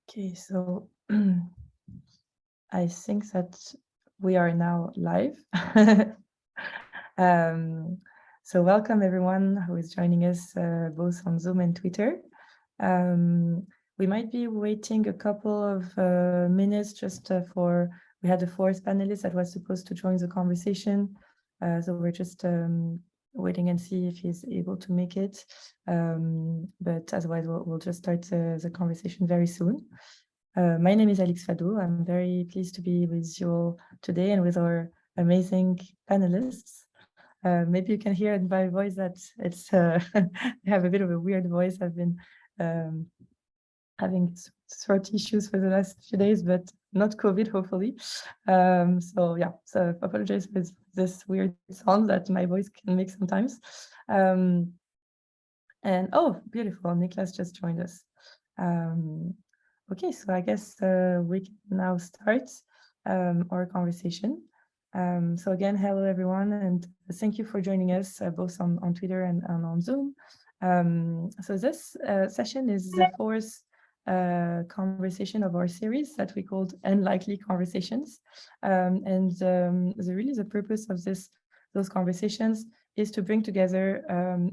Okay, so I think that we are now live. um, so welcome everyone who is joining us both on Zoom and Twitter. We might be waiting a couple of minutes just we had a fourth panelist that was supposed to join the conversation. So we're just waiting and see if he's able to make it. But otherwise, we'll just start the conversation very soon. My name is Alix Faddoul. I'm very pleased to be with you all today and with our amazing panelists. Maybe you can hear in my voice that it's I have a bit of a weird voice. I've been um, having throat issues for the last few days, but not COVID, hopefully. So apologize for this weird sound that my voice can make sometimes. And oh, beautiful, Niklas just joined us. Okay, so I guess we can now start our conversation. So again, hello everyone, and thank you for joining us both on Twitter and on Zoom. So this session is the fourth conversation of our series that we called Unlikely Conversations. Really the purpose of those conversations is to bring together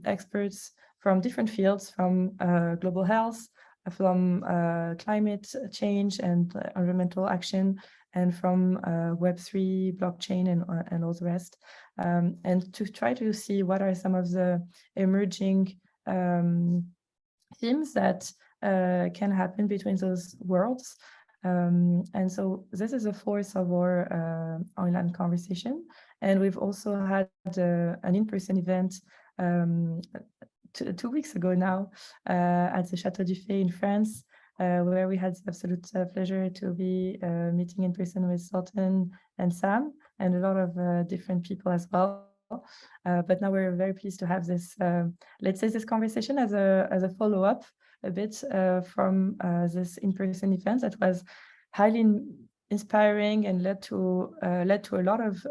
experts from different fields, from global health, from climate change and environmental action, and from Web3, blockchain, and all the rest, and to try to see what are some of the emerging themes that can happen between those worlds. And so this is the fourth of our online conversation. And we've also had an in-person event 2 weeks ago now at the Château du Fay in France, where we had the absolute pleasure to be meeting in person with Sultan and Sam and a lot of different people as well. But now we're very pleased to have this, let's say, this conversation as a follow-up a bit from this in-person event that was highly inspiring and led to a lot of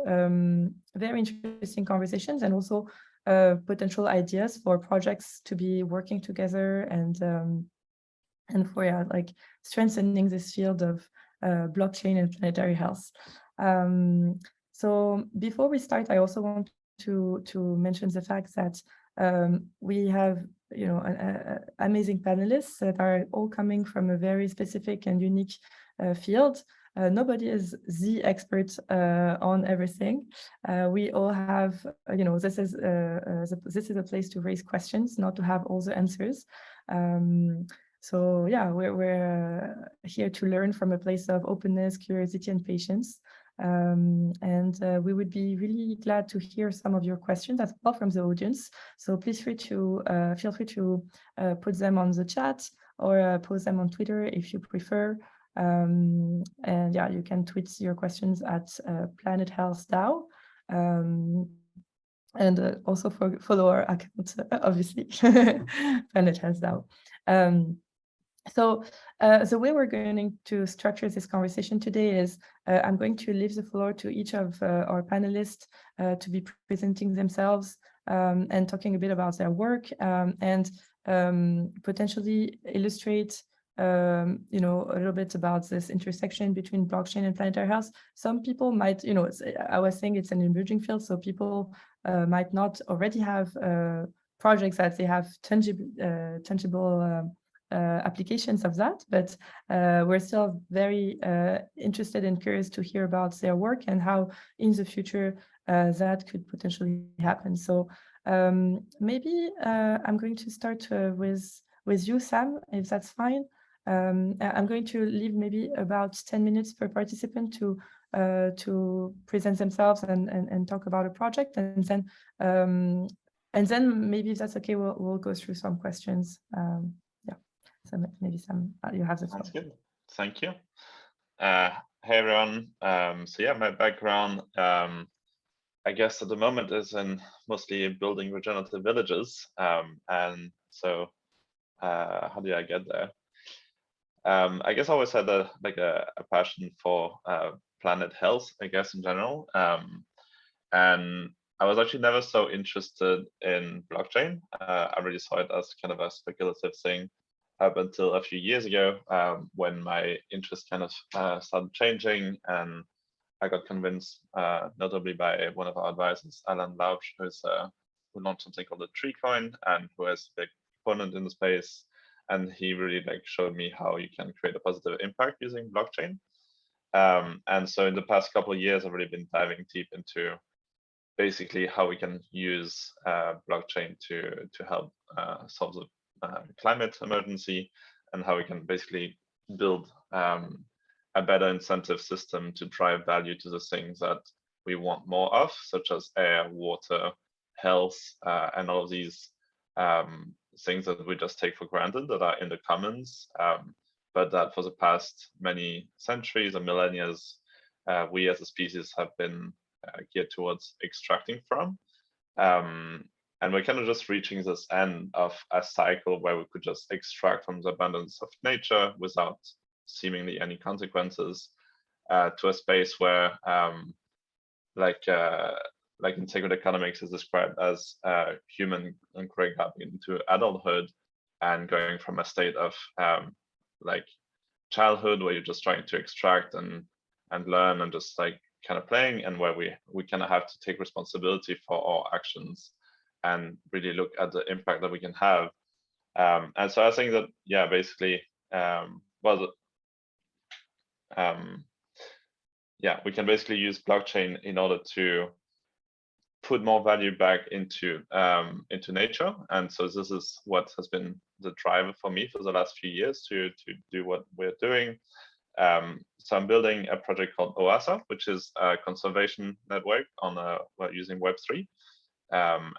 very interesting conversations and also potential ideas for projects to be working together and for like strengthening this field of blockchain and planetary health. So before we start, I also want to mention the fact that we have amazing panelists that are all coming from a very specific and unique field. Nobody is the expert on everything. We all have, this is a place to raise questions, not to have all the answers. So yeah, we're here to learn from a place of openness, curiosity, and patience. We would be really glad to hear some of your questions as well from the audience. So please feel free to put them on the chat or post them on Twitter if you prefer. And yeah, you can tweet your questions at Planet.Health DAO. And also follow our account, obviously, Planet.Health DAO. So the way we're going to structure this conversation today is I'm going to leave the floor to each of our panelists to be presenting themselves and talking a bit about their work and potentially illustrate a little bit about this intersection between blockchain and planetary health. Some people might, I was saying it's an emerging field, so people might not already have projects that they have tangible applications of that, but we're still very interested and curious to hear about their work and how in the future that could potentially happen. So maybe I'm going to start with you, Sam, if that's fine. I'm going to leave maybe about 10 minutes per participant to present themselves and talk about a project, and then maybe if that's okay, we'll go through some questions. So maybe Sam, you have the floor. Sounds good. Thank you. Hey everyone. So yeah, my background, I guess at the moment is in mostly building regenerative villages. And so how did I get there? I guess I always had a passion for planet health, I guess, in general. And I was actually never so interested in blockchain. I really saw it as kind of a speculative thing. up until a few years ago, when my interest kind of started changing, and I got convinced, notably by one of our advisors, Alan Lausch, who launched something called the Tree Coin, and who has a big proponent in the space. And he really showed me how you can create a positive impact using blockchain. And so in the past couple of years, I've really been diving deep into basically how we can use blockchain to help solve the climate emergency, and how we can basically build a better incentive system to drive value to the things that we want more of, such as air, water, health, and all of these things that we just take for granted that are in the commons, but that for the past many centuries or millennia, we as a species have been geared towards extracting from. And we're kind of just reaching this end of a cycle where we could just extract from the abundance of nature without seemingly any consequences, to a space where, like in sacred economics is described as human growing up into adulthood and going from a state of like childhood where you're just trying to extract and learn and just like kind of playing, and where we kind of have to take responsibility for our actions and really look at the impact that we can have. And so I think that, yeah, basically, yeah, we can basically use blockchain in order to put more value back into nature. And so this is what has been the driver for me for the last few years to do what we're doing. So I'm building a project called OASA, which is a conservation network using Web3.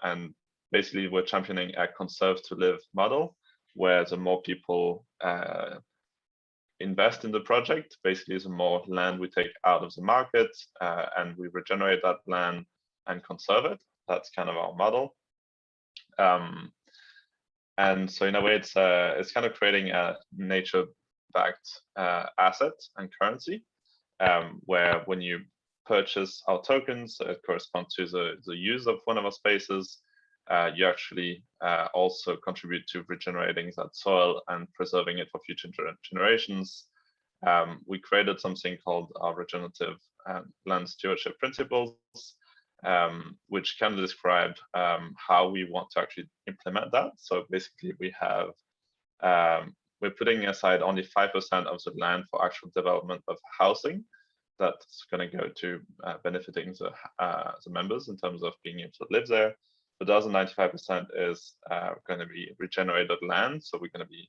And basically we're championing a conserve to live model, where the more people invest in the project, basically the more land we take out of the market, and we regenerate that land and conserve it. That's kind of our model. And so in a way, it's kind of creating a nature-backed asset and currency, where when you purchase our tokens that correspond to the use of one of our spaces, you actually also contribute to regenerating that soil and preserving it for future generations. We created something called our regenerative land stewardship principles, which can describe how we want to actually implement that. So basically, we're putting aside only 5% of the land for actual development of housing. That's going to go to benefiting the members in terms of being able to live there. But the other 95% is going to be regenerated land. So we're going to be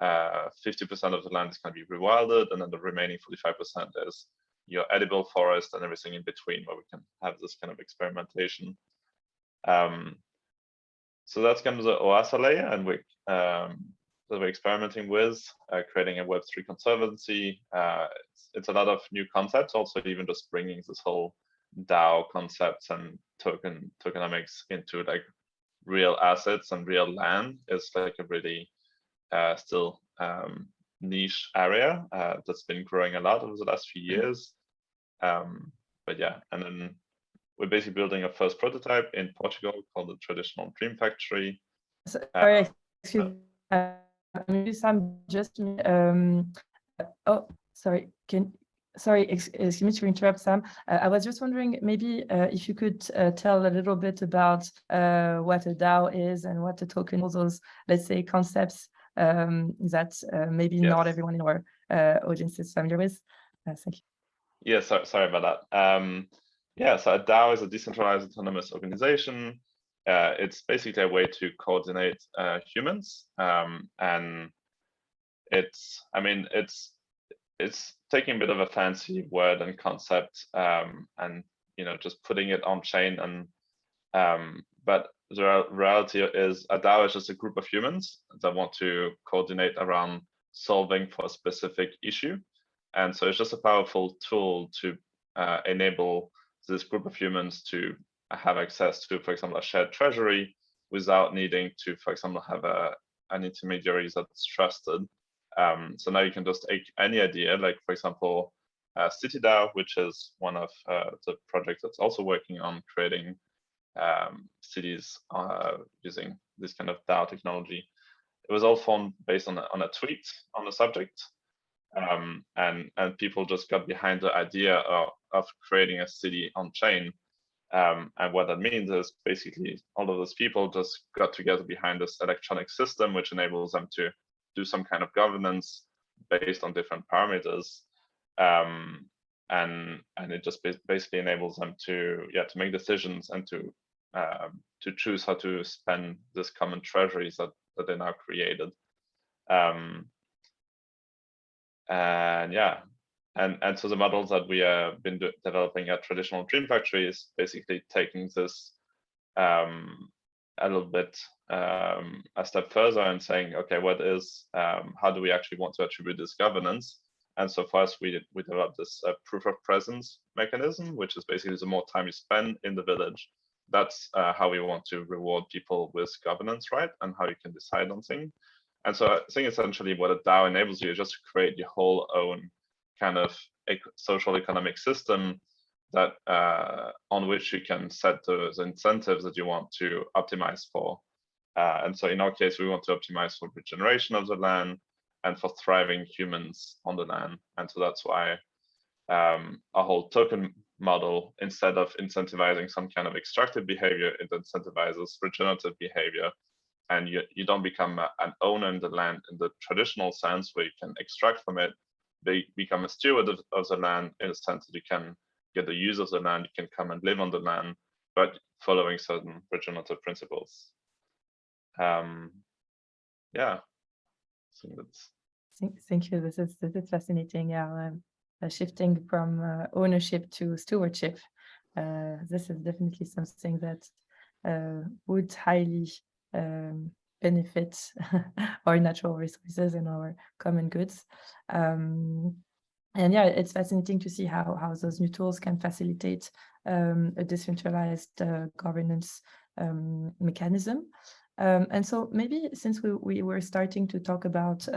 50% of the land is going to be rewilded, and then the remaining 45% is your edible forest and everything in between, where we can have this kind of experimentation. So that's kind of the OASA layer, and we're experimenting with creating a Web3 conservancy. It's a lot of new concepts, also even just bringing this whole DAO concepts and tokenomics into like real assets and real land is like a really still niche area that's been growing a lot over the last few years. But yeah, and then we're basically building a first prototype in Portugal called the Traditional Dream Factory. Sorry, excuse me. Maybe Sam, just oh, sorry. Excuse me to interrupt, Sam. I was just wondering, maybe if you could tell a little bit about what a DAO is and what a token, all those, let's say, concepts that maybe not everyone in our audience is familiar with. Thank you. Yeah, sorry about that. Yeah, so a DAO is a decentralized autonomous organization. It's basically a way to coordinate humans, and it's taking a bit of a fancy word and concept, and just putting it on chain. And but the reality is, a DAO is just a group of humans that want to coordinate around solving for a specific issue. And so it's just a powerful tool to enable this group of humans to have access to, for example, a shared treasury without needing to, for example, have an intermediary that's trusted. So now you can just take any idea, like, for example, CityDAO, which is one of the projects that's also working on creating cities using this kind of DAO technology. it was all formed based on a tweet on the subject. And people just got behind the idea of creating a city on chain. And what that means is basically all of those people just got together behind this electronic system, which enables them to do some kind of governance based on different parameters. And it just basically enables them to make decisions and to choose how to spend this common treasuries that they now created. And so the models that we have been developing at Traditional Dream Factory is basically taking this a little bit a step further and saying, okay, what is how do we actually want to attribute this governance? And so for us, we developed this proof of presence mechanism, which is basically the more time you spend in the village, that's how we want to reward people with governance, right? And how you can decide on things. And so I think essentially what a DAO enables you is just to create your whole own kind of social economic system that on which you can set those incentives that you want to optimize for. And so in our case, we want to optimize for regeneration of the land and for thriving humans on the land. And so that's why our whole token model, instead of incentivizing some kind of extractive behavior, it incentivizes regenerative behavior. And you don't become an owner in the land in the traditional sense where you can extract from it. They become a steward of the land in the sense that you can get the use of the land, you can come and live on the land, but following certain regenerative principles. Yeah, so that's. Thank you. This is fascinating. Yeah, shifting from ownership to stewardship. This is definitely something that would highly benefit our natural resources and our common goods. And yeah, it's fascinating to see how those new tools can facilitate a decentralized governance mechanism. And so maybe since we were starting to talk about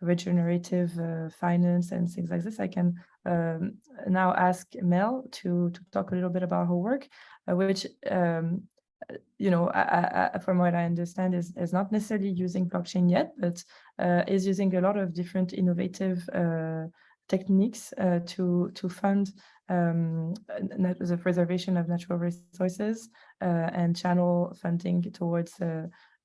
regenerative finance and things like this, I can now ask Mel to talk a little bit about her work, which you know, from what I understand, is not necessarily using blockchain yet, but is using a lot of different innovative techniques to fund the preservation of natural resources and channel funding towards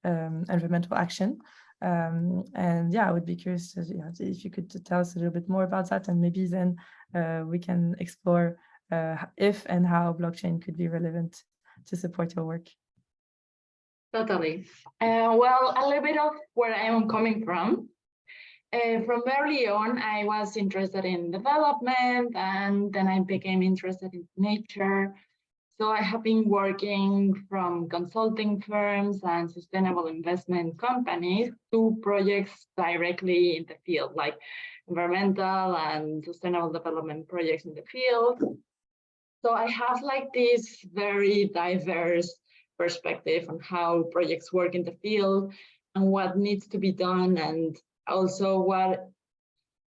environmental action. And yeah, I would be curious if you could tell us a little bit more about that, and maybe then we can explore if and how blockchain could be relevant to support your work. Totally. Well, a little bit of where I am coming from. From early on, I was interested in development, and then I became interested in nature. So I have been working from consulting firms and sustainable investment companies to projects directly in the field, like environmental and sustainable development projects in the field. So I have like this very diverse perspective on how projects work in the field and what needs to be done, and also what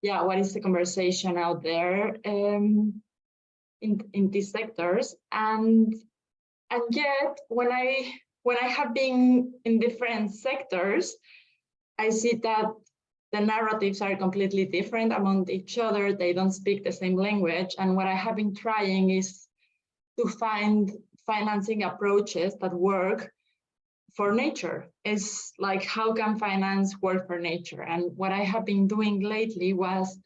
is the conversation out there in these sectors. And yet when I have been in different sectors, I see that the narratives are completely different among each other. They don't speak the same language. And what I have been trying is to find financing approaches that work for nature. Is like, how can finance work for nature? And what I have been doing lately was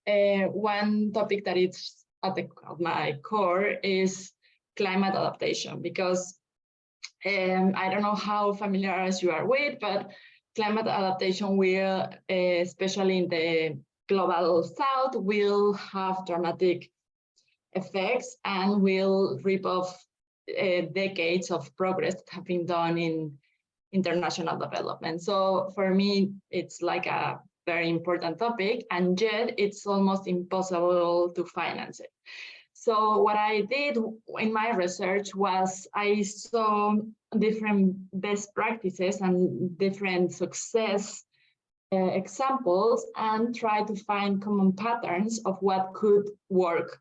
one topic that is at my core is climate adaptation, because I don't know how familiar as you are with, but climate adaptation will, especially in the global south, will have dramatic effects and will rip off decades of progress that have been done in international development. So for me, it's like a very important topic, and yet it's almost impossible to finance it. So what I did in my research was I saw different best practices and different success examples and try to find common patterns of what could work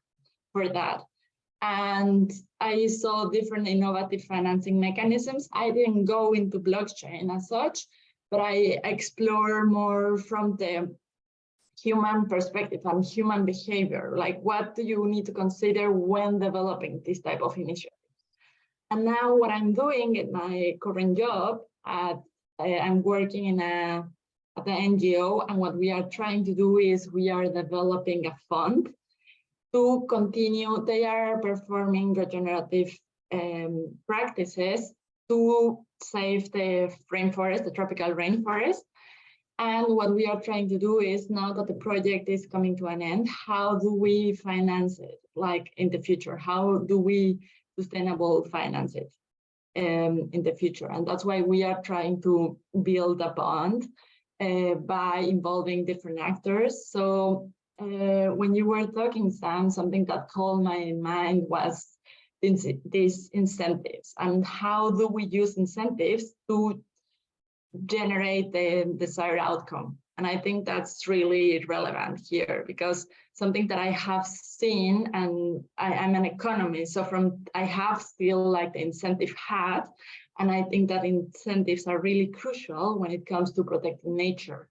for that. And I saw different innovative financing mechanisms. I didn't go into blockchain as such, but I explore more from the human perspective and human behavior. Like, what do you need to consider when developing this type of initiative? And now what I'm doing in my current job, I'm working in at the NGO, and what we are trying to do is we are developing a fund to continue. They are performing regenerative practices to save the rainforest, the tropical rainforest. And what we are trying to do is, now that the project is coming to an end, how do we finance it, like in the future? How do we sustainable finance it in the future? And that's why we are trying to build a bond by involving different actors. So when you were talking, Sam, something that caught my mind was these incentives, and how do we use incentives to generate the desired outcome. And I think that's really relevant here, because something that I have seen, and I'm an economist, so I have still like the incentive hat, and I think that incentives are really crucial when it comes to protecting nature.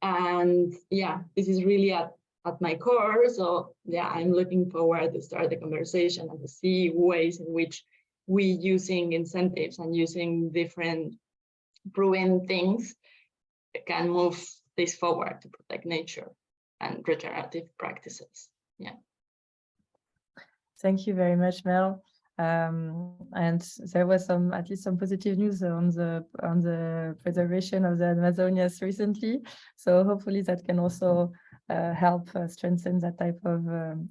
And yeah, this is really at my core. So yeah, I'm looking forward to start the conversation and to see ways in which we using incentives and using different proven things can move this forward to protect nature and regenerative practices. Yeah. Thank you very much, Mel. And there was at least some positive news on the preservation of the Amazonias recently. So hopefully that can also help strengthen that type of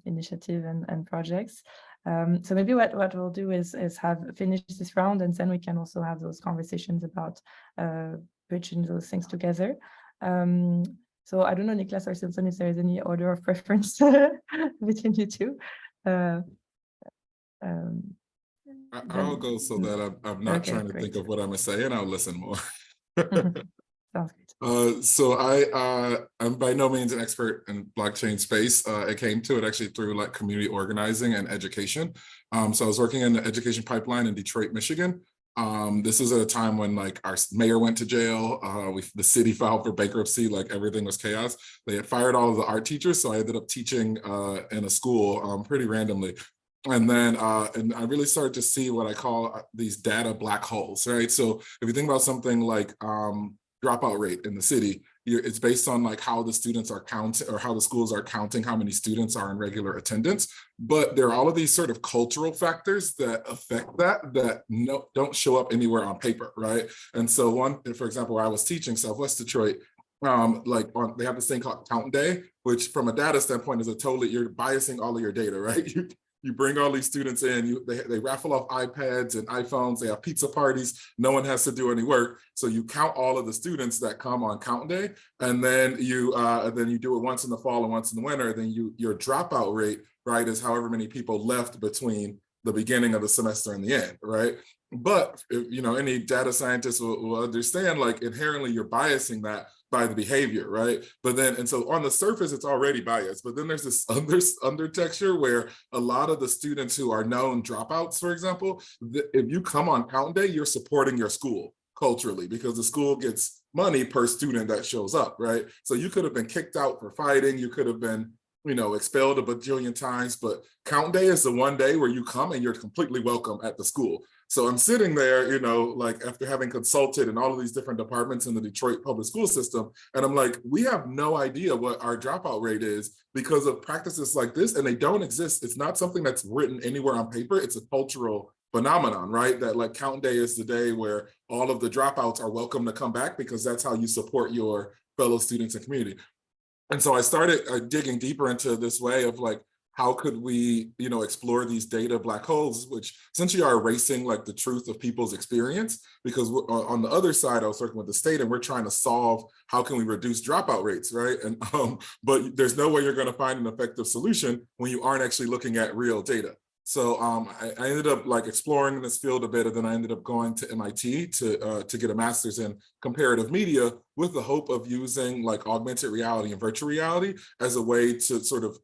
initiative and projects. So maybe what we'll do is finish this round, and then we can also have those conversations about bridging those things together. So I don't know, Niklas or Sultan, if there is any order of preference between you two. I'll go so that I'm not trying to think of what I'm gonna say, and I'll listen more. Sounds good. So I'm by no means an expert in blockchain space. I came to it actually through like community organizing and education. So I was working in the education pipeline in Detroit, Michigan. This is at a time when like our mayor went to jail. The city filed for bankruptcy, like everything was chaos. They had fired all of the art teachers, so I ended up teaching in a school pretty randomly. And then and I really started to see what I call these data black holes, right? So if you think about something like dropout rate in the city, it's based on like how the students are counting, or how the schools are counting how many students are in regular attendance. But there are all of these sort of cultural factors that affect that don't show up anywhere on paper, right? And so for example, where I was teaching, Southwest Detroit, they have this thing called count day, which from a data standpoint is you're biasing all of your data, right? You bring all these students in, they raffle off iPads and iPhones, they have pizza parties, no one has to do any work. So you count all of the students that come on count day, and then you do it once in the fall and once in the winter. Then your dropout rate, right, is however many people left between the beginning of the semester and the end, right? But any data scientist will understand, like inherently you're biasing that by the behavior, right? And so on the surface, it's already biased, but then there's this under texture where a lot of the students who are known dropouts, for example, if you come on count day, you're supporting your school culturally, because the school gets money per student that shows up, right? So you could have been kicked out for fighting, you could have been expelled a bajillion times, but count day is the one day where you come and you're completely welcome at the school. So I'm sitting there, like after having consulted in all of these different departments in the Detroit public school system, and I'm like, we have no idea what our dropout rate is because of practices like this, and they don't exist. It's not something that's written anywhere on paper. It's a cultural phenomenon, right? That like count day is the day where all of the dropouts are welcome to come back, because that's how you support your fellow students and community. And so I started digging deeper into this way of like, how could we, explore these data black holes, which essentially are erasing like the truth of people's experience? Because on the other side, I was working with the state, and we're trying to solve how can we reduce dropout rates, right? And but there's no way you're going to find an effective solution when you aren't actually looking at real data. So I ended up like exploring this field a bit, and then I ended up going to MIT to get a master's in comparative media, with the hope of using like augmented reality and virtual reality as a way to sort of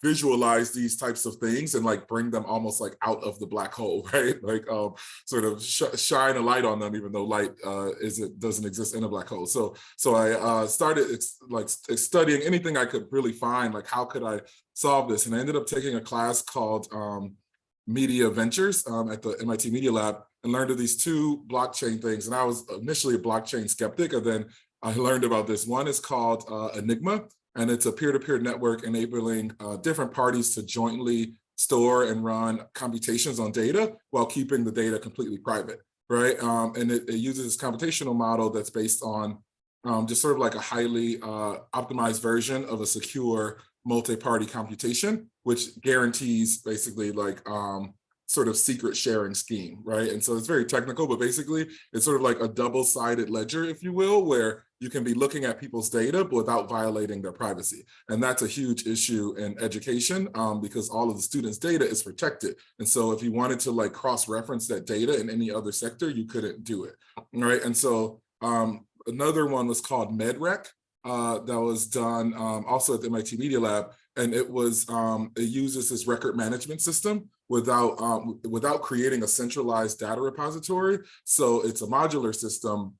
visualize these types of things and like bring them almost like out of the black hole, right? Like sort of shine a light on them, even though light doesn't exist in a black hole. So I started studying anything I could really find, like how could I solve this? And I ended up taking a class called Media Ventures at the MIT Media Lab, and learned of these two blockchain things. And I was initially a blockchain skeptic, and then I learned about this. One is called Enigma, and it's a peer-to-peer network enabling different parties to jointly store and run computations on data while keeping the data completely private, right? And it uses this computational model that's based on just sort of like a highly optimized version of a secure multi-party computation, which guarantees basically like sort of secret sharing scheme, right? And so it's very technical, but basically it's sort of like a double-sided ledger, if you will, where you can be looking at people's data but without violating their privacy. And that's a huge issue in education because all of the students' data is protected. And so if you wanted to like cross-reference that data in any other sector, you couldn't do it, right? And so another one was called MedRec that was done also at the MIT Media Lab. And it uses this record management system without creating a centralized data repository. So it's a modular system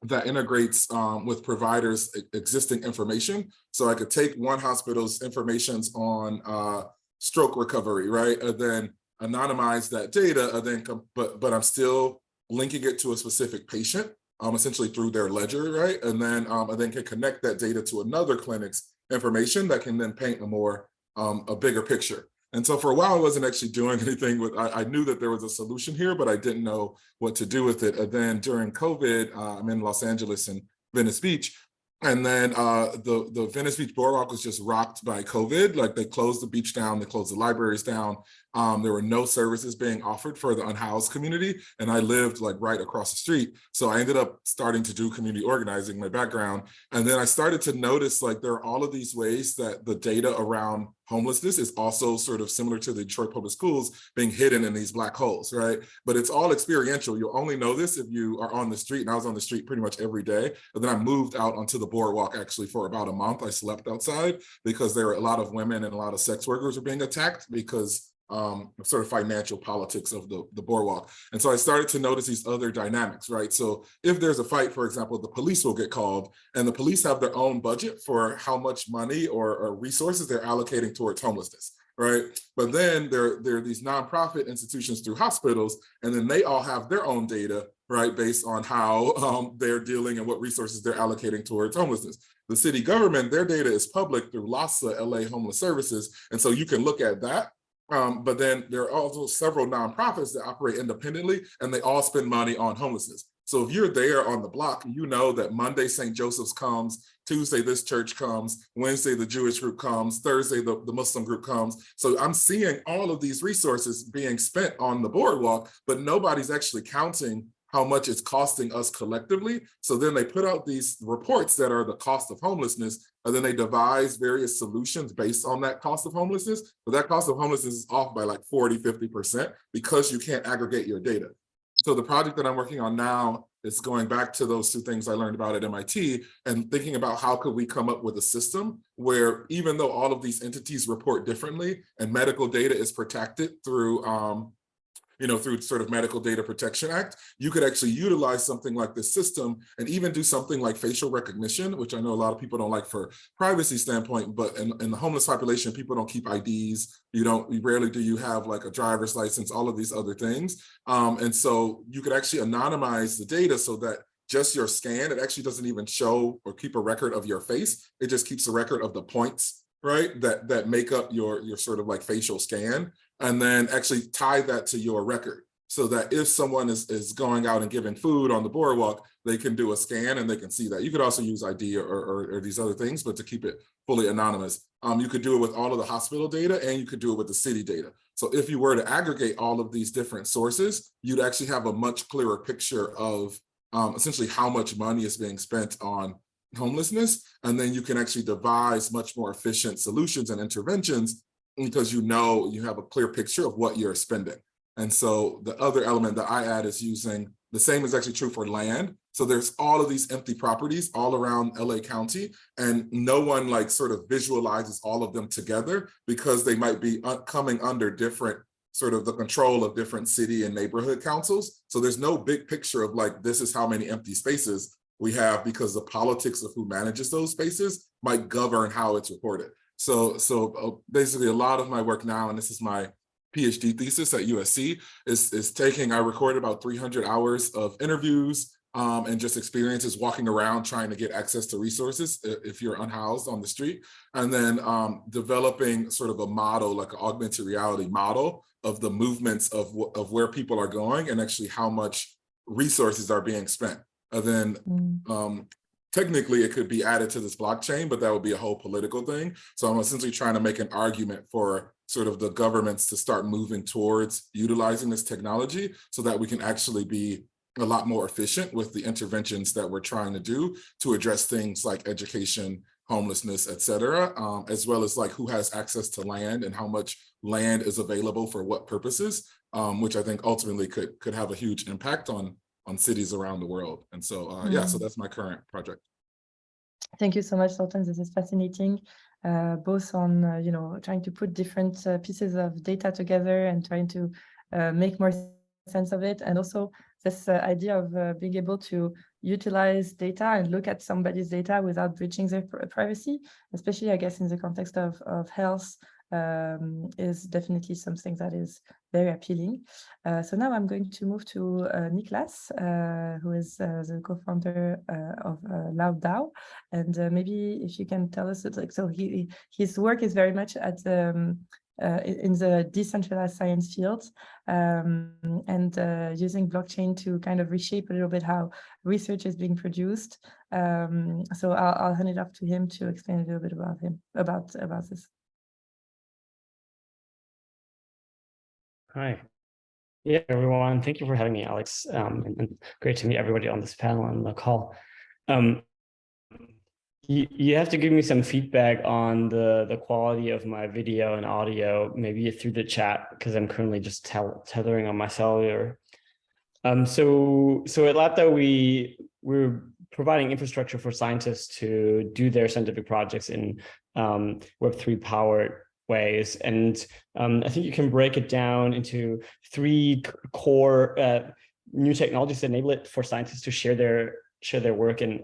that integrates with providers' existing information. So I could take one hospital's informations on stroke recovery, right? And then anonymize that data, and then but I'm still linking it to a specific patient, essentially through their ledger, right? And then can connect that data to another clinic's information that can then paint a bigger picture. And so for a while, I wasn't actually doing anything with, I knew that there was a solution here, but I didn't know what to do with it. And then during COVID, I'm in Los Angeles and Venice Beach. And then the Venice Beach boardwalk was just rocked by COVID. Like they closed the beach down, they closed the libraries down. There were no services being offered for the unhoused community. And I lived like right across the street. So I ended up starting to do community organizing, my background. And then I started to notice like there are all of these ways that the data around homelessness is also sort of similar to the Detroit public schools being hidden in these black holes, right? But it's all experiential. You'll only know this if you are on the street. And I was on the street pretty much every day. And then I moved out onto the boardwalk actually for about a month. I slept outside because there were a lot of women and a lot of sex workers were being attacked because sort of financial politics of the boardwalk. And so I started to notice these other dynamics, right? So if there's a fight, for example, the police will get called, and the police have their own budget for how much money or resources they're allocating towards homelessness, right? But then there are these nonprofit institutions through hospitals, and then they all have their own data, right, based on how they're dealing and what resources they're allocating towards homelessness. The city government, their data is public through LAHSA, LA Homeless Services, and so you can look at that. But then there are also several nonprofits that operate independently, and they all spend money on homelessness. So if you're there on the block, you know that Monday St. Joseph's comes, Tuesday this church comes, Wednesday the Jewish group comes, Thursday the Muslim group comes. So I'm seeing all of these resources being spent on the boardwalk, but nobody's actually counting how much it's costing us collectively. So then they put out these reports that are the cost of homelessness, and then they devise various solutions based on that cost of homelessness. But that cost of homelessness is off by like 40–50% because you can't aggregate your data. So the project that I'm working on now is going back to those two things I learned about at MIT and thinking about how could we come up with a system where even though all of these entities report differently and medical data is protected through through sort of Medical Data Protection Act, you could actually utilize something like this system and even do something like facial recognition, which I know a lot of people don't like for privacy standpoint, but in the homeless population, people don't keep IDs. Rarely do you have like a driver's license, all of these other things. And so you could actually anonymize the data so that just your scan, it actually doesn't even show or keep a record of your face. It just keeps a record of the points, right, that make up your sort of like facial scan, and then actually tie that to your record so that if someone is going out and giving food on the boardwalk, they can do a scan and they can see that. You could also use ID or these other things, but to keep it fully anonymous. You could do it with all of the hospital data, and you could do it with the city data. So if you were to aggregate all of these different sources, you'd actually have a much clearer picture of essentially how much money is being spent on homelessness. And then you can actually devise much more efficient solutions and interventions because you have a clear picture of what you're spending. And so the other element that I add is using, the same is actually true for land. So there's all of these empty properties all around LA County, and no one like sort of visualizes all of them together because they might be coming under different sort of the control of different city and neighborhood councils. So there's no big picture of like, this is how many empty spaces we have, because the politics of who manages those spaces might govern how it's reported. So basically a lot of my work now, and this is my PhD thesis at USC, is taking, I recorded about 300 hours of interviews and just experiences walking around trying to get access to resources if you're unhoused on the street, and then developing sort of a model, like an augmented reality model of the movements of where people are going and actually how much resources are being spent. And then technically it could be added to this blockchain, but that would be a whole political thing. So I'm essentially trying to make an argument for sort of the governments to start moving towards utilizing this technology so that we can actually be a lot more efficient with the interventions that we're trying to do to address things like education, homelessness, et cetera, as well as like who has access to land and how much land is available for what purposes, which I think ultimately could have a huge impact on cities around the world. And so, yeah, so that's my current project. Thank you so much, Sultan. This is fascinating, both on, you know, trying to put different pieces of data together and trying to make more sense of it. And also this idea of being able to utilize data and look at somebody's data without breaching their privacy, especially, I guess, in the context of health, is definitely something that is very appealing. So now I'm going to move to Niklas, who is the co-founder of LoudDAO, and maybe if you can tell us, like, so his work is very much at in the decentralized science field, and using blockchain to kind of reshape a little bit how research is being produced. So I'll hand it off to him to explain a little bit about him, about this. Hi. Yeah, everyone. Thank you for having me, Alix. And great to meet everybody on this panel and the call. You have to give me some feedback on the quality of my video and audio, maybe through the chat, because I'm currently just tethering on my cellular. So at LoudDAO, we're providing infrastructure for scientists to do their scientific projects in Web3 powered ways. And I think you can break it down into three core new technologies that enable it for scientists to share their work in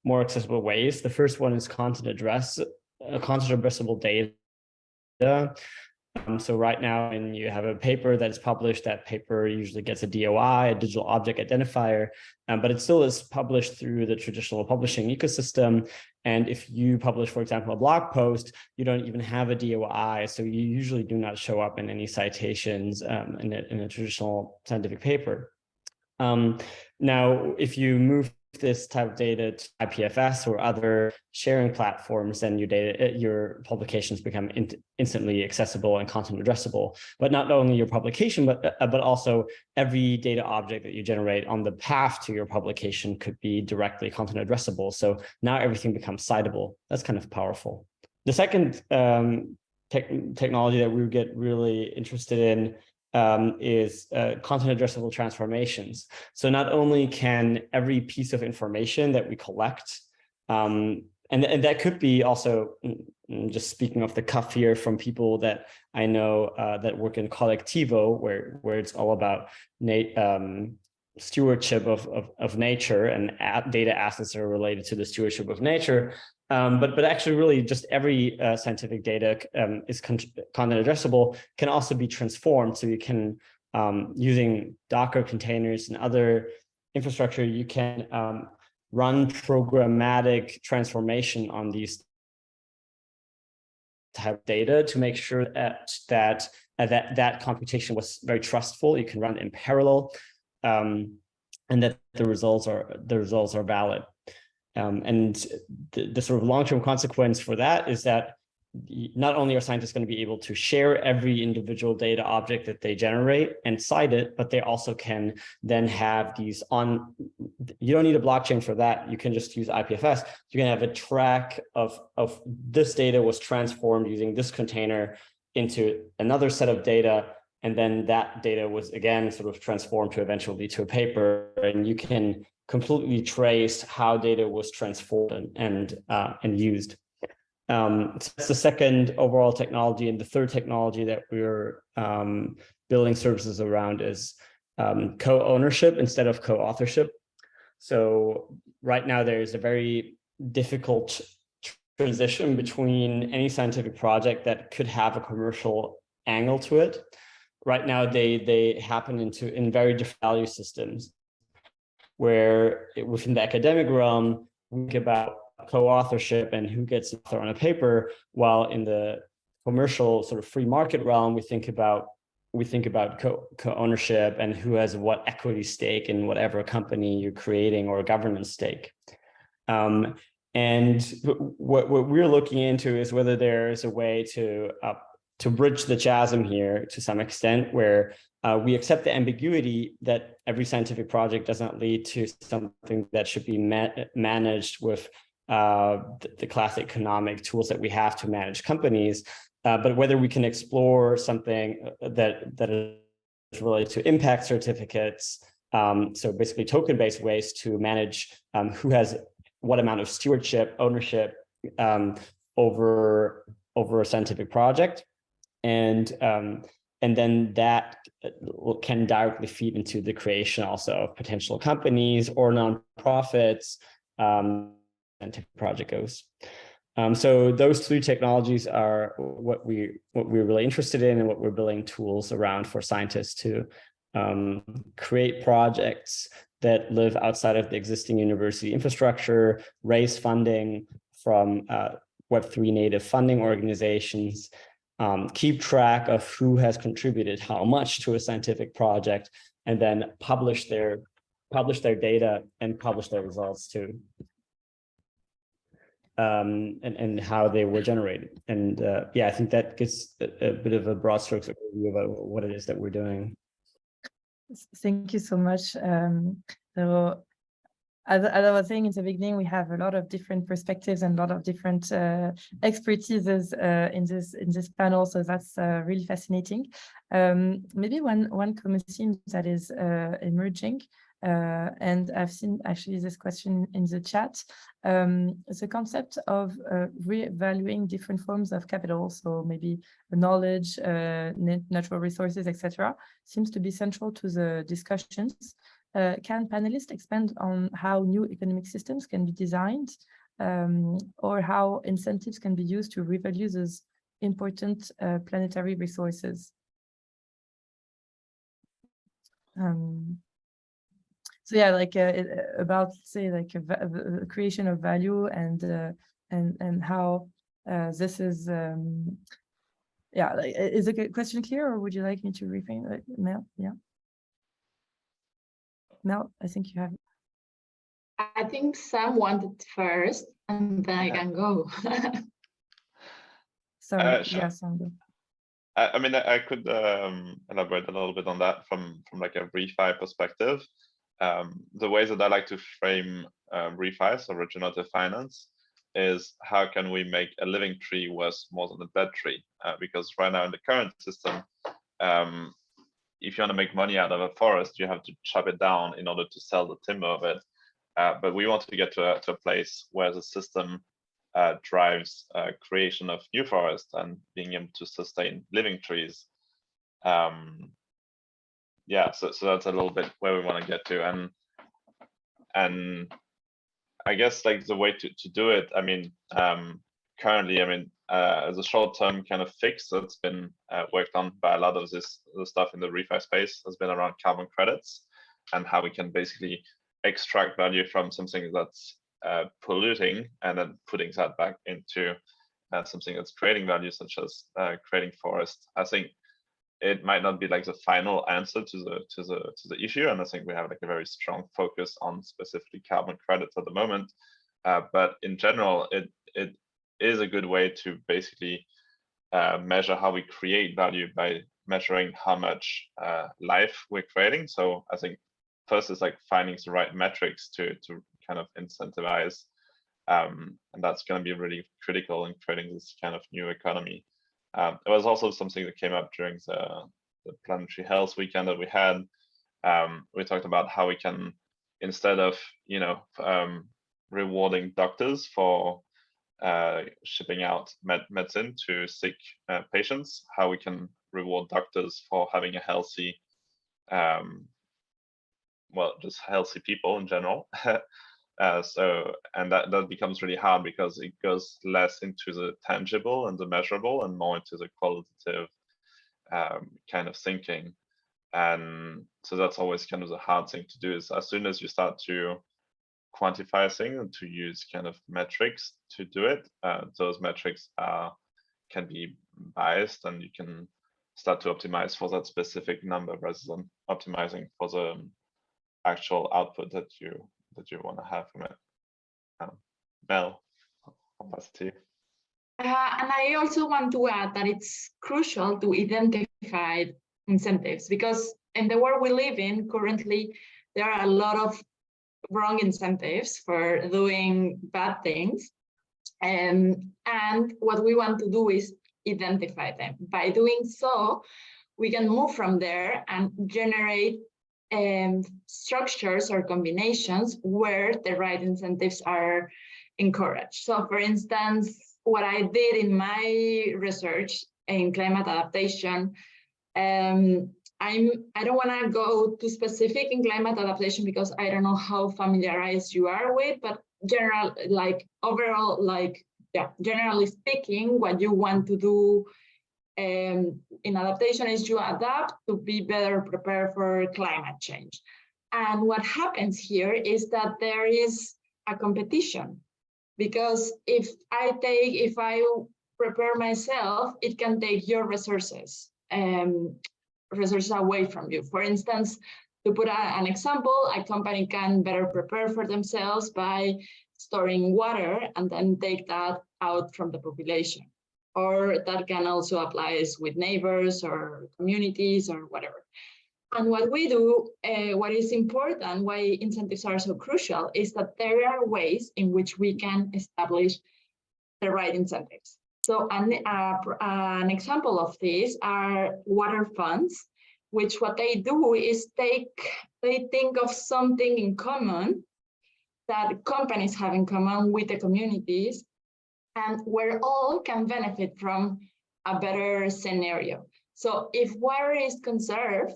more accessible ways. The first one is content addressable data. So right now, when you have a paper that is published, that paper usually gets a DOI, a digital object identifier, but it still is published through the traditional publishing ecosystem. And if you publish, for example, a blog post, you don't even have a DOI, so you usually do not show up in any citations in a traditional scientific paper. Now, if you move this type of data to IPFS or other sharing platforms, then your publications become instantly accessible and content addressable. But not only your publication, but also every data object that you generate on the path to your publication could be directly content addressable. So now everything becomes citable. That's kind of powerful. The second technology that we get really interested in is content addressable transformations. So not only can every piece of information that we collect, and that could be also, just speaking off the cuff here, from people that I know that work in Collectivo, where it's all about stewardship of nature, and data assets are related to the stewardship of nature. But actually, really, just every scientific data is content addressable, can also be transformed. So you can, using Docker containers and other infrastructure, you can run programmatic transformation on these type of data to make sure that computation was very trustful. You can run in parallel, and that the results are valid. And the sort of long-term consequence for that is that not only are scientists going to be able to share every individual data object that they generate and cite it, but they also can then have these you don't need a blockchain for that. You can just use IPFS. You can have a track of this data was transformed using this container into another set of data. And then that data was again sort of transformed to eventually to a paper, and you can completely traced how data was transformed and used. So that's the second overall technology, and the third technology that we're building services around is co-ownership instead of co-authorship. So right now there's a very difficult transition between any scientific project that could have a commercial angle to it. Right now they happen in very different value systems, where within the academic realm, we think about co-authorship and who gets an author on a paper, while in the commercial sort of free market realm, we think about co-ownership and who has what equity stake in whatever company you're creating, or governance stake. And what we're looking into is whether there's a way to bridge the chasm here to some extent, where we accept the ambiguity that every scientific project doesn't lead to something that should be managed with the classic economic tools that we have to manage companies, but whether we can explore something that is related to impact certificates, so basically token-based ways to manage who has what amount of stewardship, ownership over a scientific project, and then that can directly feed into the creation also of potential companies or nonprofits. Scientific project goes. So those three technologies are what we're really interested in, and what we're building tools around for scientists to create projects that live outside of the existing university infrastructure, raise funding from Web3 native funding organizations, keep track of who has contributed how much to a scientific project, and then publish their data and publish their results too. And how they were generated. And yeah, I think that gives a bit of a broad strokes overview about what it is that we're doing. Thank you so much. So as I was saying in the beginning, we have a lot of different perspectives and a lot of different expertises in this panel. So that's really fascinating. Maybe one common theme that is emerging, and I've seen actually this question in the chat, the concept of revaluing different forms of capital, so maybe knowledge, natural resources, etc., seems to be central to the discussions. Can panelists expand on how new economic systems can be designed, or how incentives can be used to revalue those important planetary resources? So yeah, like about, say, like the creation of value and how this is, yeah, like, is the question clear, or would you like me to reframe it? Mel? Yeah. Mel, I think you have. I think Sam wanted first, and then I can go. Sorry, Sure. yeah, Sam, go. I mean, I could elaborate a little bit on that from like a refi perspective. The ways that I like to frame refis or regenerative finance is how can we make a living tree worth more than a dead tree? Because right now in the current system, if you want to make money out of a forest, you have to chop it down in order to sell the timber of it. But we want to get to a place where the system drives creation of new forests and being able to sustain living trees. Yeah, so that's a little bit where we want to get to, and I guess like the way to do it, I mean, currently, I mean, as a short-term kind of fix that's been worked on by a lot of the stuff in the refi space has been around carbon credits and how we can basically extract value from something that's polluting and then putting that back into something that's creating value, such as creating forests. I think it might not be like the final answer to the issue, and I think we have like a very strong focus on specifically carbon credits at the moment. But in general, it is a good way to basically measure how we create value by measuring how much life we're creating. So I think first is like finding the right metrics to kind of incentivize, and that's going to be really critical in creating this kind of new economy. It was also something that came up during the Planetary Health weekend that we had. We talked about how we can instead of, you know, rewarding doctors for shipping out medicine to sick patients, how we can reward doctors for having a healthy, well, just healthy people in general. And that becomes really hard because it goes less into the tangible and the measurable and more into the qualitative kind of thinking. And so that's always kind of the hard thing to do, is as soon as you start to quantify things and to use kind of metrics to do it, those metrics can be biased, and you can start to optimize for that specific number rather than optimizing for the actual output that you want to have from it. Mel, I'll pass it to you. And I also want to add that it's crucial to identify incentives, because in the world we live in currently, there are a lot of wrong incentives for doing bad things. And what we want to do is identify them. By doing so, we can move from there and generate structures or combinations where the right incentives are encouraged. So for instance, what I did in my research in climate adaptation, I don't want to go too specific in climate adaptation because I don't know how familiarized you are with, but generally speaking, what you want to do in adaptation is you adapt to be better prepared for climate change. And what happens here is that there is a competition, because if I prepare myself, it can take your resources away from you. For instance, to put an example, a company can better prepare for themselves by storing water and then take that out from the population. Or that can also apply with neighbors or communities or whatever. And what we do, what is important, why incentives are so crucial, is that there are ways in which we can establish the right incentives. So an example of this are water funds, which what they do is they think of something in common that companies have in common with the communities, and where all can benefit from a better scenario. So if water is conserved,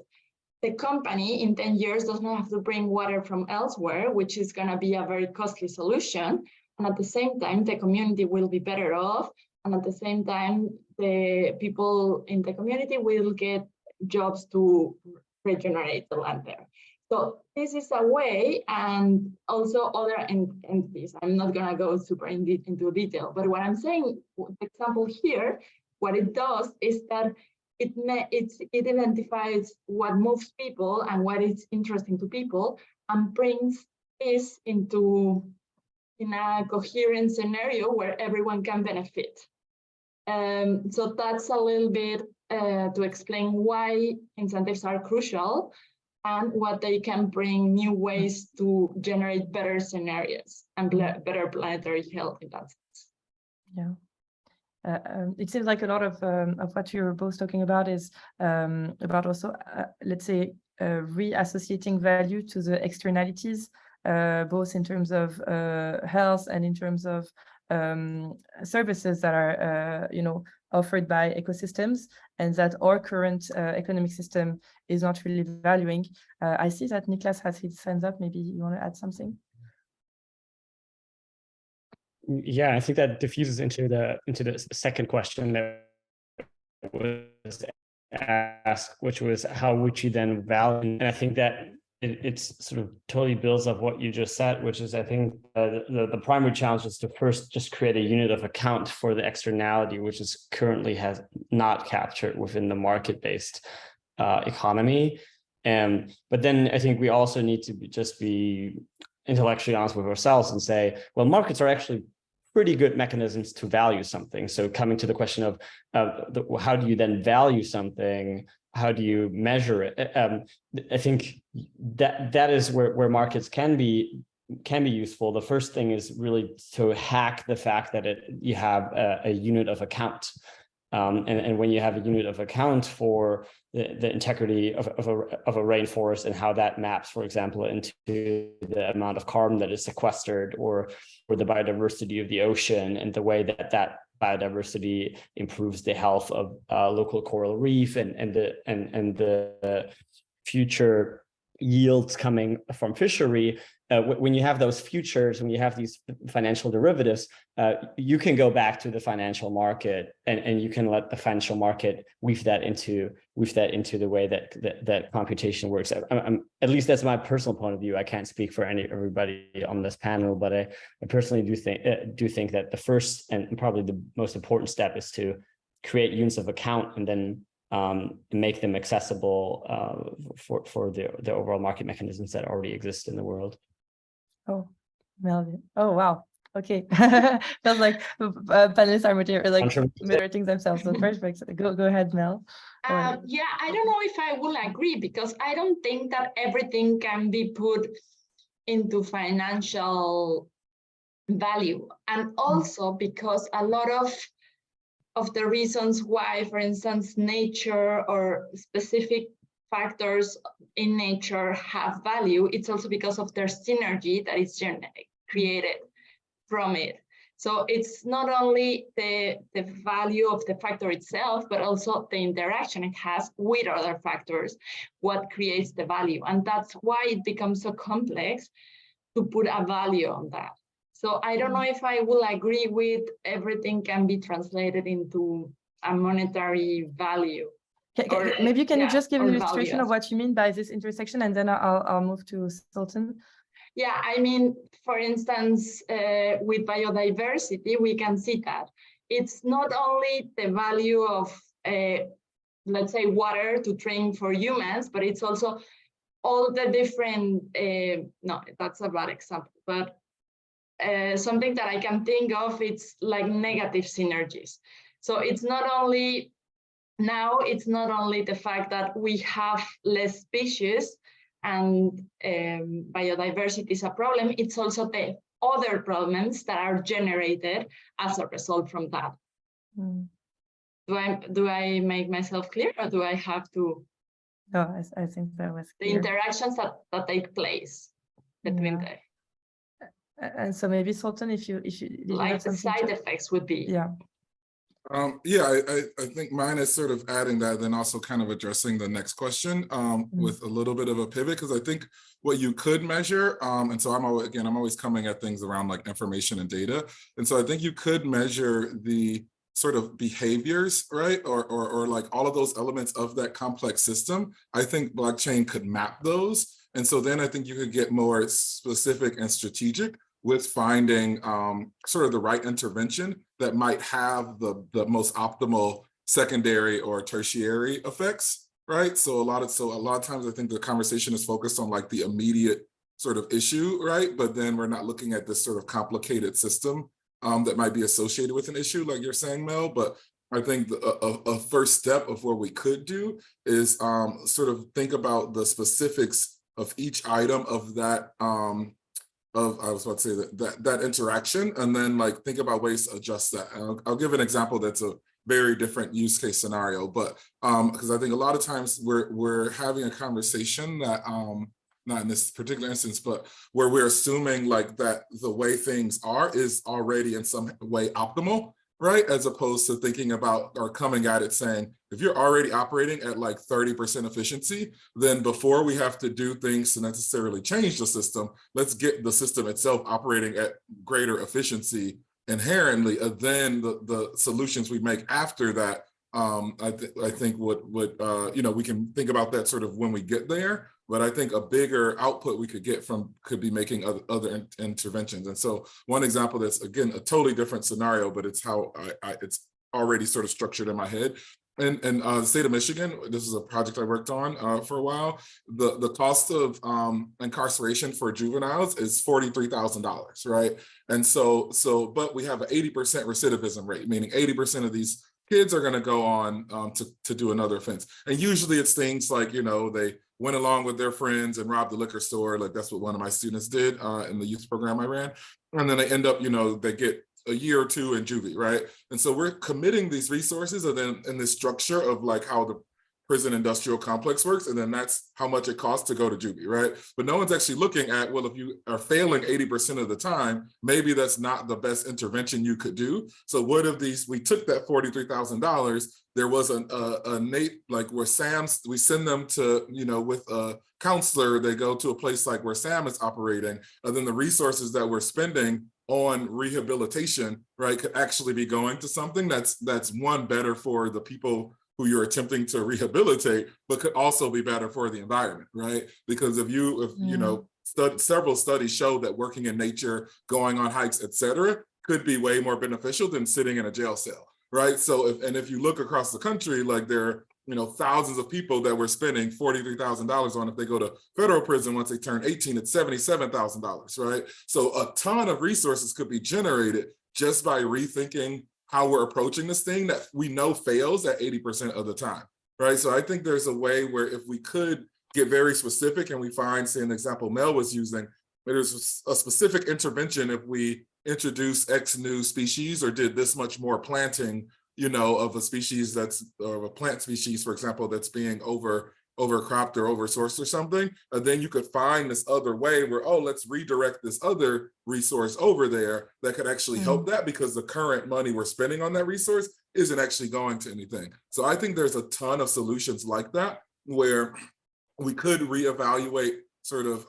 the company in 10 years doesn't have to bring water from elsewhere, which is going to be a very costly solution. And at the same time, the community will be better off. And at the same time, the people in the community will get jobs to regenerate the land there. So this is a way, and also other entities. I'm not going to go super into detail, but what I'm saying, the example here, what it does is that it identifies what moves people and what is interesting to people, and brings this in a coherent scenario where everyone can benefit. So that's a little bit to explain why incentives are crucial and what they can bring new ways to generate better scenarios and better planetary health in that sense. Yeah. It seems like a lot of what you're both talking about is about also, let's say, reassociating value to the externalities, both in terms of health and in terms of services that are, offered by ecosystems, and that our current economic system is not really valuing. I see that Niklas has his hands up. Maybe you want to add something? Yeah, I think that diffuses into the second question that was asked, which was how would you then value? And I think that it's sort of totally builds up what you just said, which is I think the primary challenge is to first just create a unit of account for the externality, which is currently has not captured within the market-based economy. But then I think we also need to be intellectually honest with ourselves and say, well, markets are actually pretty good mechanisms to value something. So coming to the question of how do you then value something? How do you measure it? I think that is where markets can be useful. The first thing is really to hack the fact that you have a unit of account. And when you have a unit of account for the integrity of a rainforest and how that maps, for example, into the amount of carbon that is sequestered, or the biodiversity of the ocean, and the way that biodiversity improves the health of local coral reef and the future yields coming from fishery, when you have those futures, when you have these financial derivatives, you can go back to the financial market and you can let the financial market weave that into the way that computation works. At least that's my personal point of view. I can't speak for everybody on this panel, but I personally do think that the first and probably the most important step is to create units of account and then make them accessible for the overall market mechanisms that already exist in the world. Oh, Melvin. Oh, wow. Okay. Feels like panelists are moderating themselves. So perfect. Go ahead, Mel. Yeah, I don't know if I will agree, because I don't think that everything can be put into financial value. And also because a lot of the reasons why, for instance, nature or specific factors in nature have value, it's also because of their synergy that is created from it. So it's not only the value of the factor itself, but also the interaction it has with other factors, what creates the value. And that's why it becomes so complex to put a value on that. So I don't know if I will agree with everything can be translated into a monetary value. Maybe you can just give an illustration of what you mean by this intersection, and then I'll move to Sultan. Yeah, I mean, for instance, with biodiversity, we can see that it's not only the value of, let's say, water to drink for humans, but it's also all the different, no, that's a bad example, but something that I can think of, it's like negative synergies. So it's not only the fact that we have less species and biodiversity is a problem, it's also the other problems that are generated as a result from that. Do I make myself clear, or do I have to? No, I think that was clear. The interactions that take place between them. And so maybe Sultan, if you like the side effects would be. Yeah. I think mine is sort of adding that, then also kind of addressing the next question with a little bit of a pivot, because I think what you could measure, and so I'm always coming at things around like information and data, and so I think you could measure the sort of behaviors, right, or like all of those elements of that complex system. I think blockchain could map those, and so then I think you could get more specific and strategic with finding sort of the right intervention that might have the most optimal secondary or tertiary effects, right? So a lot of times I think the conversation is focused on like the immediate sort of issue, right? But then we're not looking at this sort of complicated system that might be associated with an issue, like you're saying, Mel. But I think a first step of what we could do is sort of think about the specifics of each item of that I was about to say that interaction, and then like think about ways to adjust that. And I'll give an example that's a very different use case scenario, but because I think a lot of times we're having a conversation that not in this particular instance, but where we're assuming like that the way things are is already in some way optimal, right? As opposed to thinking about or coming at it saying, if you're already operating at like 30% efficiency, then before we have to do things to necessarily change the system, let's get the system itself operating at greater efficiency inherently, and then the solutions we make after that, I think would we can think about that sort of when we get there. But I think a bigger output we could get from could be making other interventions. And so one example that's, again, a totally different scenario, but it's how it's already sort of structured in my head. In the state of Michigan, this is a project I worked on for a while. The cost of incarceration for juveniles is $43,000, right? And so, but we have an 80% recidivism rate, meaning 80% of these kids are going to go on to do another offense. And usually it's things like, they went along with their friends and robbed the liquor store. Like that's what one of my students did in the youth program I ran. And then they end up, they get a year or two in juvie, right? And so we're committing these resources, and then in this structure of like how the prison industrial complex works, and then that's how much it costs to go to juvie, right? But no one's actually looking at, well, if you are failing 80% of the time, maybe that's not the best intervention you could do. So what if we took that $43,000, there was a Nate, like where Sam's, we send them to, with a counselor, they go to a place like where Sam is operating, and then the resources that we're spending on rehabilitation, right, could actually be going to something that's one, better for the people who you're attempting to rehabilitate, but could also be better for the environment, right? Because several studies show that working in nature, going on hikes, etc., could be way more beneficial than sitting in a jail cell, right? So if you look across the country, like there are thousands of people that we're spending $43,000 on. If they go to federal prison once they turn 18, it's $77,000, right? So a ton of resources could be generated just by rethinking how we're approaching this thing that we know fails at 80% of the time, right? So I think there's a way where if we could get very specific and we find, say, an example Mel was using, there's a specific intervention if we introduce X new species or did this much more planting, of a species or a plant species, for example, that's being overcropped or oversourced or something, and then you could find this other way where, let's redirect this other resource over there that could actually help that, because the current money we're spending on that resource isn't actually going to anything. So I think there's a ton of solutions like that where we could reevaluate sort of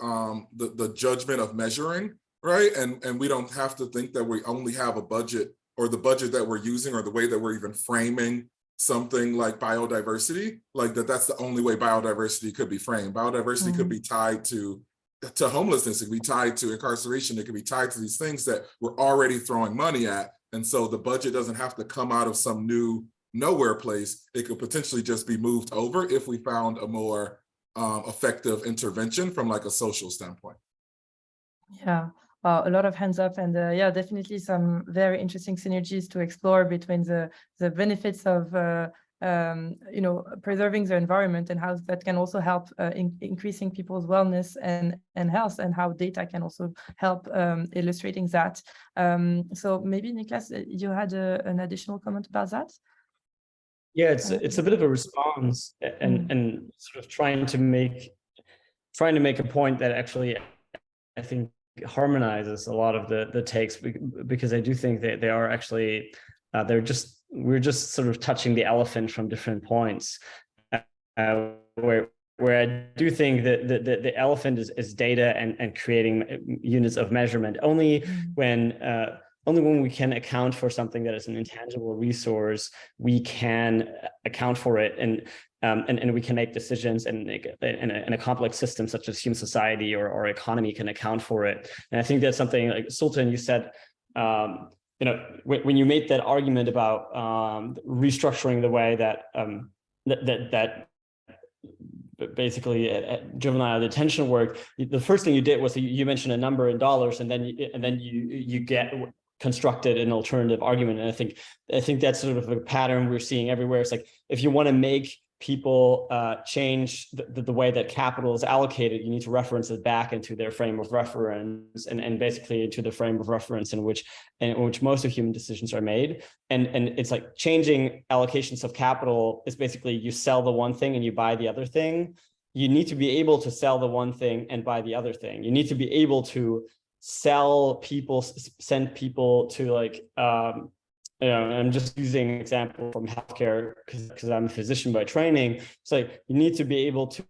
the judgment of measuring, right? And we don't have to think that we only have a budget, or the budget that we're using, or the way that we're even framing something like biodiversity, like that's the only way biodiversity could be framed. Biodiversity could be tied to homelessness, it could be tied to incarceration, it could be tied to these things that we're already throwing money at. And so the budget doesn't have to come out of some new nowhere place. It could potentially just be moved over if we found a more effective intervention from like a social standpoint. Yeah. A lot of hands up, and definitely some very interesting synergies to explore between the benefits of preserving the environment and how that can also help increasing people's wellness and health, and how data can also help illustrating that. So maybe Niklas, you had an additional comment about that? Yeah, it's a bit of a response, and sort of trying to make a point that actually, I think, harmonizes a lot of the takes, because I do think that they are actually we're just sort of touching the elephant from different points, where I do think that the elephant is data and creating units of measurement. Only when we can account for something that is an intangible resource, we can account for it, and we can make decisions, and a complex system such as human society or economy can account for it. And I think that's something like Sultan, you said, when you made that argument about restructuring the way that that basically juvenile detention worked, the first thing you did was you mentioned a number in dollars, and then you get constructed an alternative argument. And I think that's sort of a pattern we're seeing everywhere. It's like, if you want to make people change the way that capital is allocated, you need to reference it back into their frame of reference, and basically into the frame of reference in which most of human decisions are made. And it's like changing allocations of capital is basically you sell the one thing and you buy the other thing. You need to be able to sell the one thing and buy the other thing. You need to be able to send people to like, I'm just using an example from healthcare because I'm a physician by training. It's like you need to be able to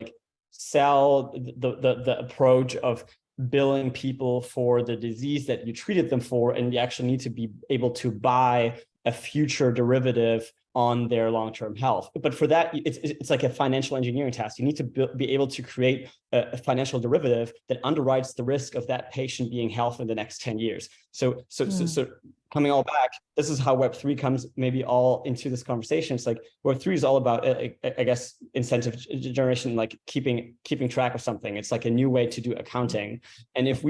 sell the approach of billing people for the disease that you treated them for, and you actually need to be able to buy a future derivative on their long-term health. But for that, it's like a financial engineering task. You need to be able to create a financial derivative that underwrites the risk of that patient being healthy in the next 10 years. So coming all back, this is how Web3 comes maybe all into this conversation. It's like Web3 is all about, I guess, incentive generation, like keeping track of something. It's like a new way to do accounting. And if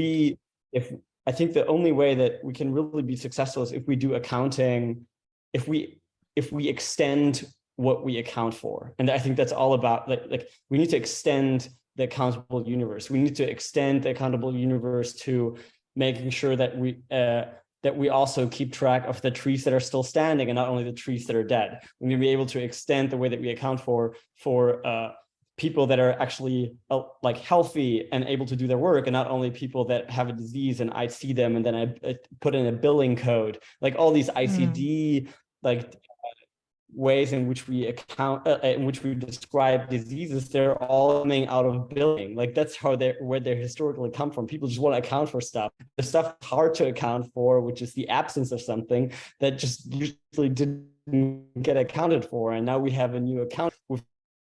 I think the only way that we can really be successful is if we do accounting, if we extend what we account for. And I think that's all about, like we need to extend the accountable universe. We need to extend the accountable universe to making sure that that we also keep track of the trees that are still standing and not only the trees that are dead. We need to be able to extend the way that we account for people that are actually like healthy and able to do their work, and not only people that have a disease and I see them and then I put in a billing code, like all these ICD like ways in which we account, in which we describe diseases, they're all coming out of billing. Like that's how where they historically come from. People just want to account for stuff. The stuff hard to account for, which is the absence of something that just usually didn't get accounted for. And now we have a new account with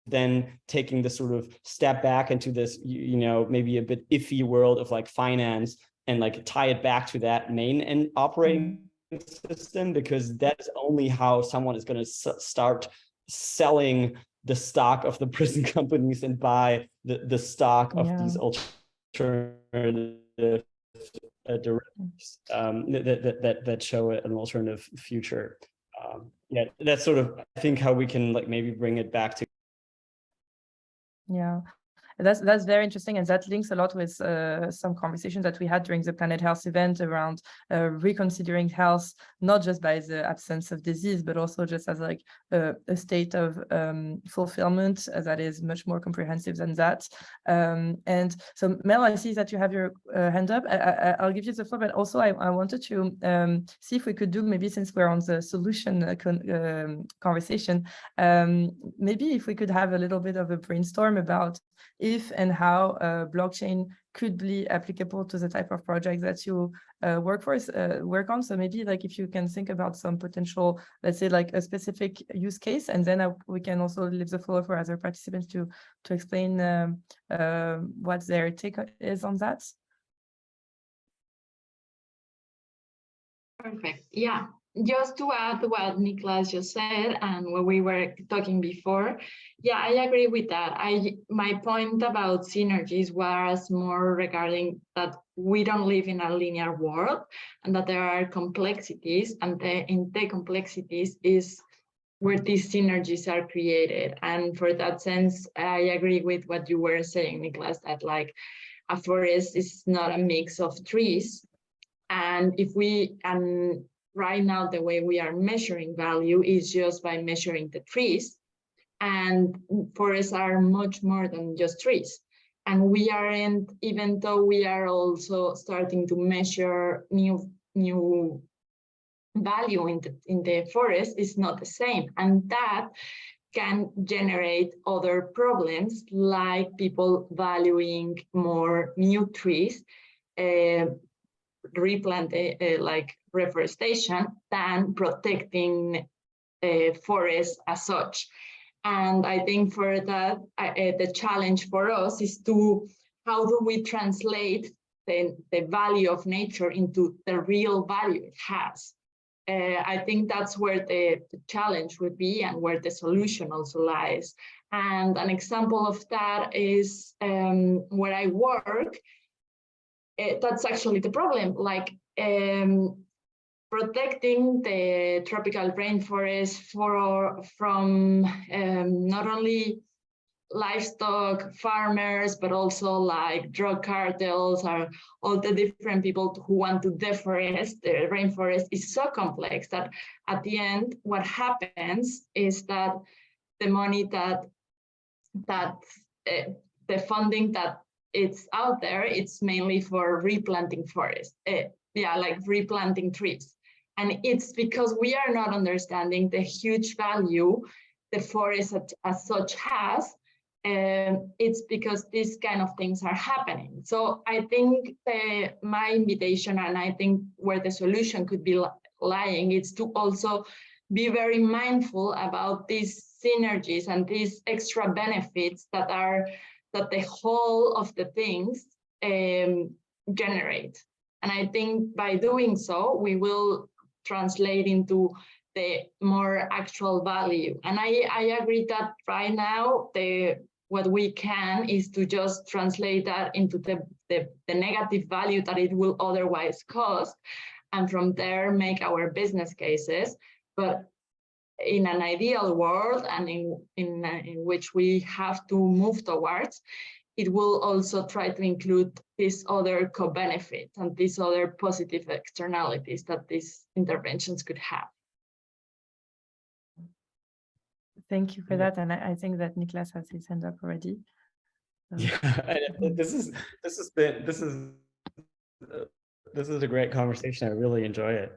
then taking the sort of step back into this, you know, maybe a bit iffy world of like finance and like tie it back to that main and operating system, because that's only how someone is going to start selling the stock of the prison companies and buy the stock of these alternative derivatives that show an alternative future. Yeah, that's sort of, I think, how we can like maybe bring it back to. Yeah, that's very interesting, and that links a lot with some conversations that we had during the Planet Health event around reconsidering health, not just by the absence of disease, but also just as like a state of fulfillment that is much more comprehensive than that. And so, Mel, I see that you have your hand up. I'll give you the floor, but also I wanted to see if we could do, maybe since we're on the solution conversation, maybe if we could have a little bit of a brainstorm about if and how blockchain could be applicable to the type of project that you work on. So maybe like if you can think about some potential, let's say like a specific use case, and then we can also leave the floor for other participants to explain what their take is on that. Perfect. Yeah. Just to add what Niklas just said and what we were talking before, yeah, I agree with that. My point about synergies was more regarding that we don't live in a linear world and that there are complexities, and in the complexities is where these synergies are created. And for that sense, I agree with what you were saying, Niklas, that like a forest is not a mix of trees. And if right now, the way we are measuring value is just by measuring the trees, and forests are much more than just trees. And we aren't, even though we are also starting to measure new value in the forest, is not the same. And that can generate other problems, like people valuing more new trees, replant like reforestation, than protecting forests as such. And I think for that, the challenge for us is how do we translate the value of nature into the real value it has? I think that's where the challenge would be, and where the solution also lies. And an example of that is where I work. That's actually the problem, like protecting the tropical rainforest from not only livestock farmers, but also like drug cartels, or all the different people who want to deforest the rainforest, is so complex that at the end, what happens is that the money the funding that it's out there, it's mainly for replanting forests, like replanting trees. And it's because we are not understanding the huge value the forest as such has. It's because these kind of things are happening. So I think my invitation, and I think where the solution could be lying, is to also be very mindful about these synergies and these extra benefits that the whole of the things generate. And I think by doing so, we will translate into the more actual value. And I agree that right now, what we can is to just translate that into the negative value that it will otherwise cost, and from there make our business cases. But in an ideal world, and in which we have to move towards, it will also try to include these other co-benefits and these other positive externalities that these interventions could have. Thank you for that, and I think that Niklas has his hand up already. Yeah, this is a great conversation. I really enjoy it.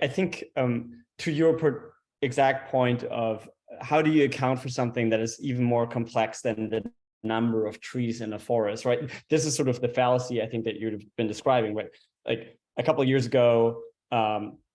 I think to your exact point of how do you account for something that is even more complex than the number of trees in a forest, right? This is sort of the fallacy I think that you've been describing, right? Like a couple of years ago,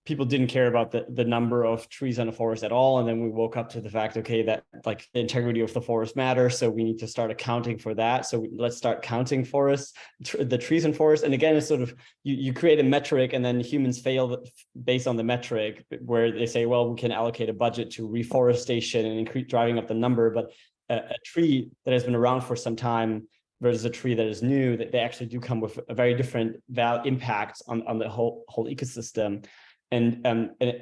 people didn't care about the number of trees in a forest at all. And then we woke up to the fact, okay, that like the integrity of the forest matters. So we need to start accounting for that. So let's start counting forests, the trees in forests. And again, it's sort of, you create a metric and then humans fail based on the metric where they say, well, we can allocate a budget to reforestation and increase driving up the number. But a tree that has been around for some time versus a tree that is new, that they actually do come with a very different impacts on the whole ecosystem. And you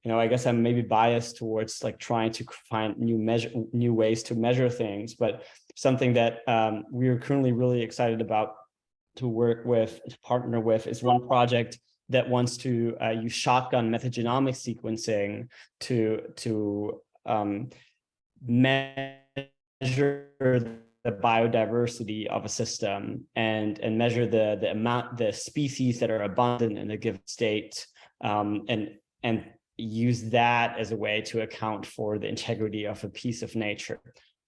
know, I guess I'm maybe biased towards like trying to find new ways to measure things, but something that we are currently really excited about to work with, to partner with, is one project that wants to use shotgun metagenomic sequencing to measure the biodiversity of a system and measure the species that are abundant in a given state. And use that as a way to account for the integrity of a piece of nature.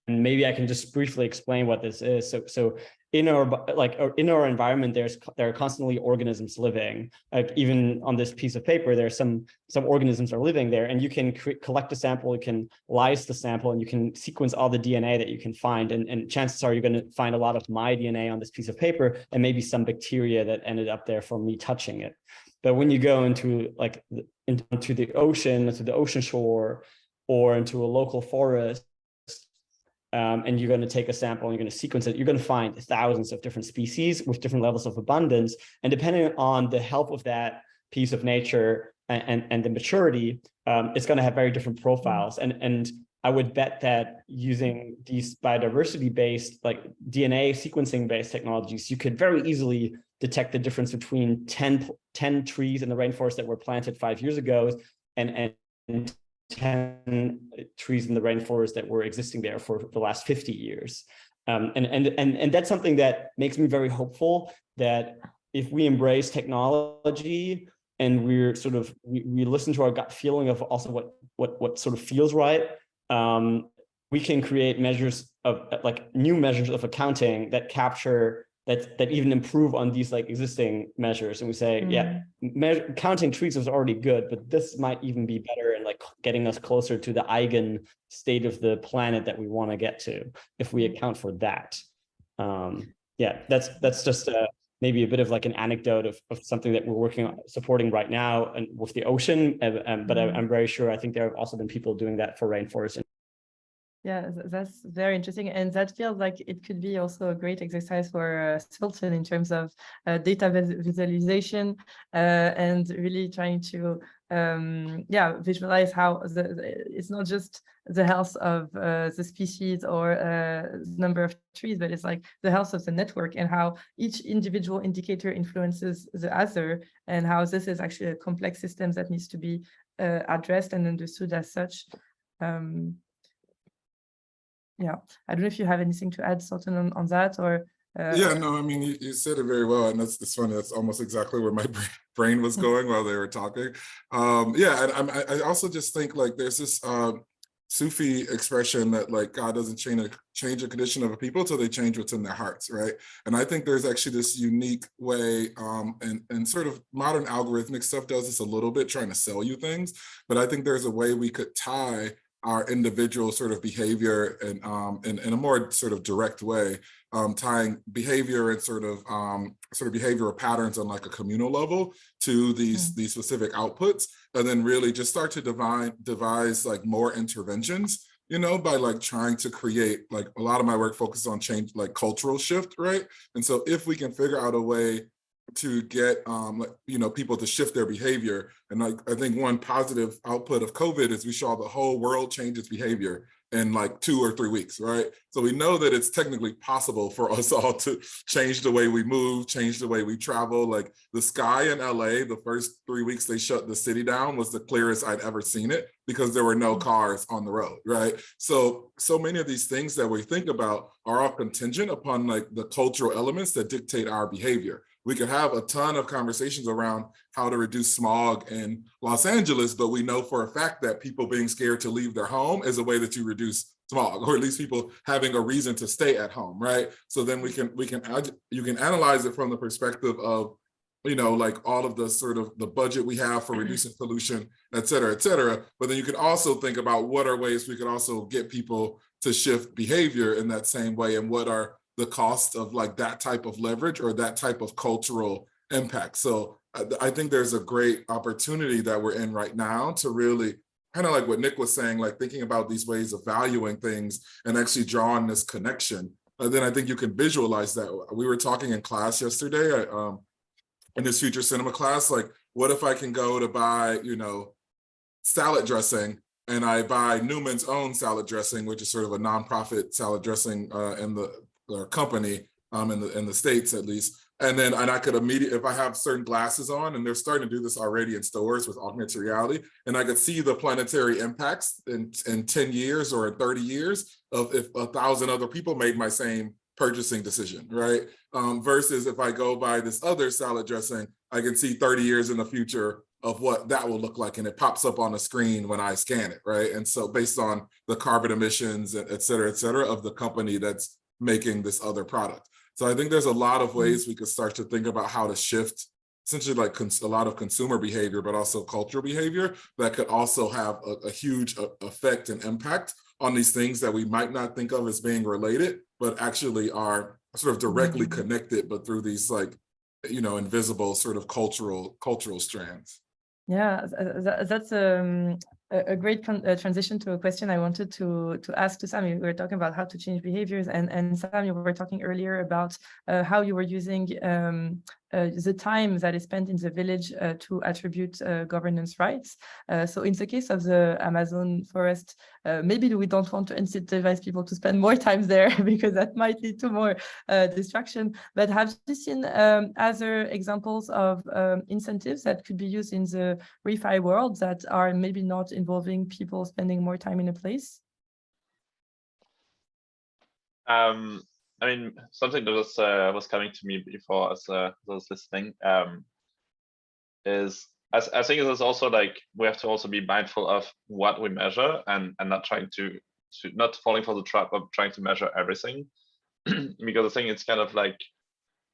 And maybe I can just briefly explain what this is. So in our environment, there are constantly organisms living. Like even on this piece of paper, there are some organisms are living there, and you can collect a sample, you can lyse the sample, and you can sequence all the DNA that you can find. And chances are you're going to find a lot of my DNA on this piece of paper, and maybe some bacteria that ended up there from me touching it. But when you go into the ocean, to the ocean shore, or into a local forest, and you're going to take a sample and you're going to sequence it, you're going to find thousands of different species with different levels of abundance. And depending on the health of that piece of nature and the maturity, it's going to have very different profiles. And I would bet that using these biodiversity-based, like DNA sequencing-based technologies, you could very easily detect the difference between 10 trees in the rainforest that were planted 5 years ago and 10 trees in the rainforest that were existing there for the last 50 years. And that's something that makes me very hopeful that if we embrace technology and we listen to our gut feeling of also what sort of feels right, we can create measures of like new measures of accounting that capture that even improve on these like existing measures. And we say, yeah, counting trees was already good, but this might even be better and like getting us closer to the eigen state of the planet that we want to get to if we account for that. Yeah, that's just maybe a bit of like an anecdote of something that we're working on supporting right now and with the ocean. But I'm very sure, I think there have also been people doing that for rainforests. Yeah, that's very interesting. And that feels like it could be also a great exercise for Sultan in terms of data visualization and really trying to, visualize how it's not just the health of the species or number of trees, but it's like the health of the network and how each individual indicator influences the other, and how this is actually a complex system that needs to be addressed and understood as such. Yeah, I don't know if you have anything to add, Sultan, on that, or yeah, no, I mean, you said it very well, and that's funny. That's almost exactly where my brain was going while they were talking. Yeah, and I also just think like there's this Sufi expression that like God doesn't change a condition of a people till they change what's in their hearts, right? And I think there's actually this unique way, and sort of modern algorithmic stuff does this a little bit, trying to sell you things, but I think there's a way we could tie our individual sort of behavior and in a more sort of direct way, tying behavior and sort of behavioral patterns on like a communal level to these specific outputs, and then really just start to devise like more interventions, you know, by like trying to create, like a lot of my work focuses on change, like cultural shift, right? And so if we can figure out a way get people to shift their behavior. And I think one positive output of COVID is we saw the whole world change its behavior in like 2 or 3 weeks, right? So we know that it's technically possible for us all to change the way we move, change the way we travel. Like the sky in LA, the first 3 weeks they shut the city down was the clearest I'd ever seen it because there were no cars on the road, right? So many of these things that we think about are all contingent upon like the cultural elements that dictate our behavior. We could have a ton of conversations around how to reduce smog in Los Angeles, but we know for a fact that people being scared to leave their home is a way that you reduce smog, or at least people having a reason to stay at home, right? So then you can analyze it from the perspective of, like all of the sort of the budget we have for reducing pollution, et cetera, et cetera. But then you could also think about what are ways we could also get people to shift behavior in that same way, and what are the cost of like that type of leverage or that type of cultural impact. So I think there's a great opportunity that we're in right now to really kind of like what Nick was saying, like thinking about these ways of valuing things and actually drawing this connection. And then I think you can visualize that. We were talking in class yesterday in this future cinema class, like what if I can go to buy, salad dressing, and I buy Newman's Own salad dressing, which is sort of a nonprofit salad dressing in the company in the States at least. And I could immediately, if I have certain glasses on, and they're starting to do this already in stores with augmented reality, and I could see the planetary impacts in 10 years or in 30 years of if 1,000 other people made my same purchasing decision, right? Versus if I go buy this other salad dressing, I can see 30 years in the future of what that will look like, and it pops up on the screen when I scan it, right? And so based on the carbon emissions, et cetera, of the company that's making this other product. So I think there's a lot of ways we could start to think about how to shift essentially like a lot of consumer behavior, but also cultural behavior that could also have a huge effect and impact on these things that we might not think of as being related, but actually are sort of directly connected, but through these like, invisible sort of cultural strands. Yeah, that's a great transition to a question I wanted to ask to Sam. We were talking about how to change behaviors, and Sam, you were talking earlier about how you were using the time that is spent in the village to attribute governance rights. So in the case of the Amazon forest, maybe we don't want to incentivize people to spend more time there because that might lead to more distraction. But have you seen other examples of incentives that could be used in the refi world that are maybe not involving people spending more time in a place? I mean, something that was coming to me before as I was listening is I think it is also like we have to also be mindful of what we measure and not trying to not falling for the trap of trying to measure everything, because I think it's kind of like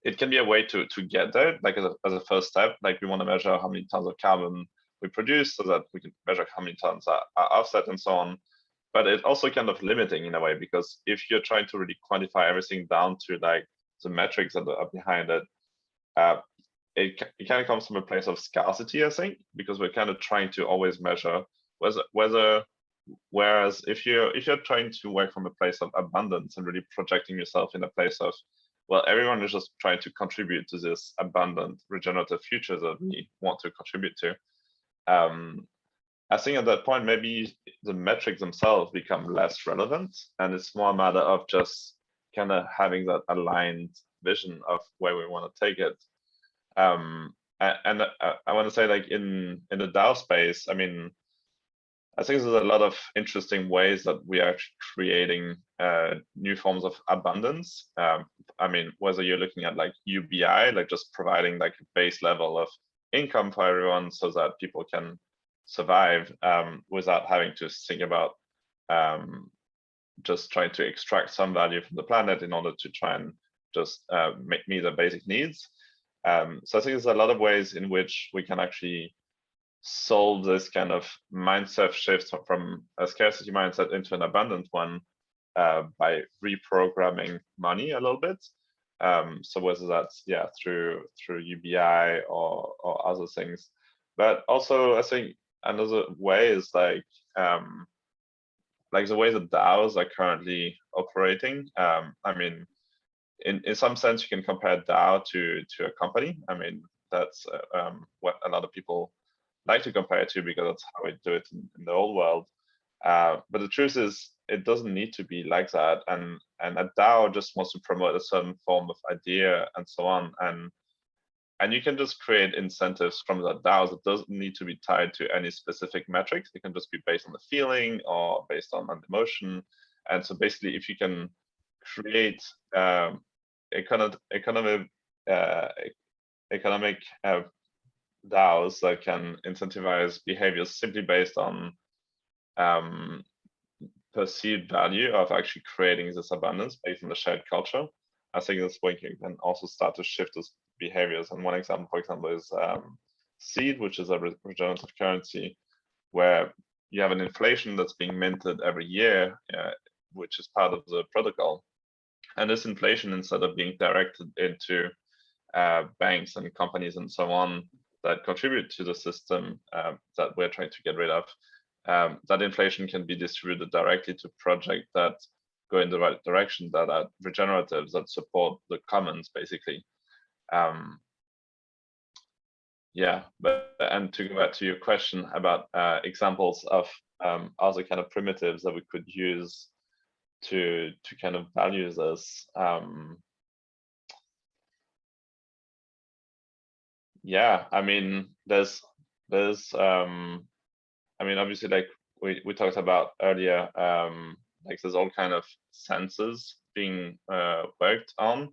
it can be a way to get there, like as a first step. Like we want to measure how many tons of carbon we produce so that we can measure how many tons are offset and so on. But it's also kind of limiting in a way, because if you're trying to really quantify everything down to like the metrics that are behind it, it kind of comes from a place of scarcity, I think, because we're kind of trying to always measure whereas if you're trying to work from a place of abundance and really projecting yourself in a place of, well, everyone is just trying to contribute to this abundant regenerative future that we want to contribute to. I think at that point, maybe the metrics themselves become less relevant, and it's more a matter of just kind of having that aligned vision of where we want to take it. And I want to say, like in the DAO space, I mean, I think there's a lot of interesting ways that we are actually creating new forms of abundance. I mean, whether you're looking at like UBI, like just providing like a base level of income for everyone so that people can survive without having to think about just trying to extract some value from the planet in order to try and just meet the basic needs. So I think there's a lot of ways in which we can actually solve this kind of mindset shift from a scarcity mindset into an abundant one by reprogramming money a little bit. So whether that's through UBI or other things, but also I think another way is like the way the DAOs are currently operating. I mean, in some sense, you can compare DAO to a company. I mean, that's what a lot of people like to compare it to, because that's how we do it in the old world. But the truth is, it doesn't need to be like that. And a DAO just wants to promote a certain form of idea and so on. And you can just create incentives from the DAOs. It doesn't need to be tied to any specific metrics. It can just be based on the feeling or based on emotion. And so basically, if you can create economic DAOs that can incentivize behaviors simply based on perceived value of actually creating this abundance based on the shared culture, I think that's when you can also start to shift those behaviors. And one example, for example, is seed, which is a regenerative currency, where you have an inflation that's being minted every year, which is part of the protocol. And this inflation, instead of being directed into banks and companies and so on that contribute to the system that we're trying to get rid of, that inflation can be distributed directly to projects that go in the right direction, that are regeneratives, that support the commons, basically. Yeah, and to go back to your question about examples of other kind of primitives that we could use to kind of value this. Yeah, I mean, there's I mean, obviously, like we talked about earlier, like there's all kind of sensors being worked on.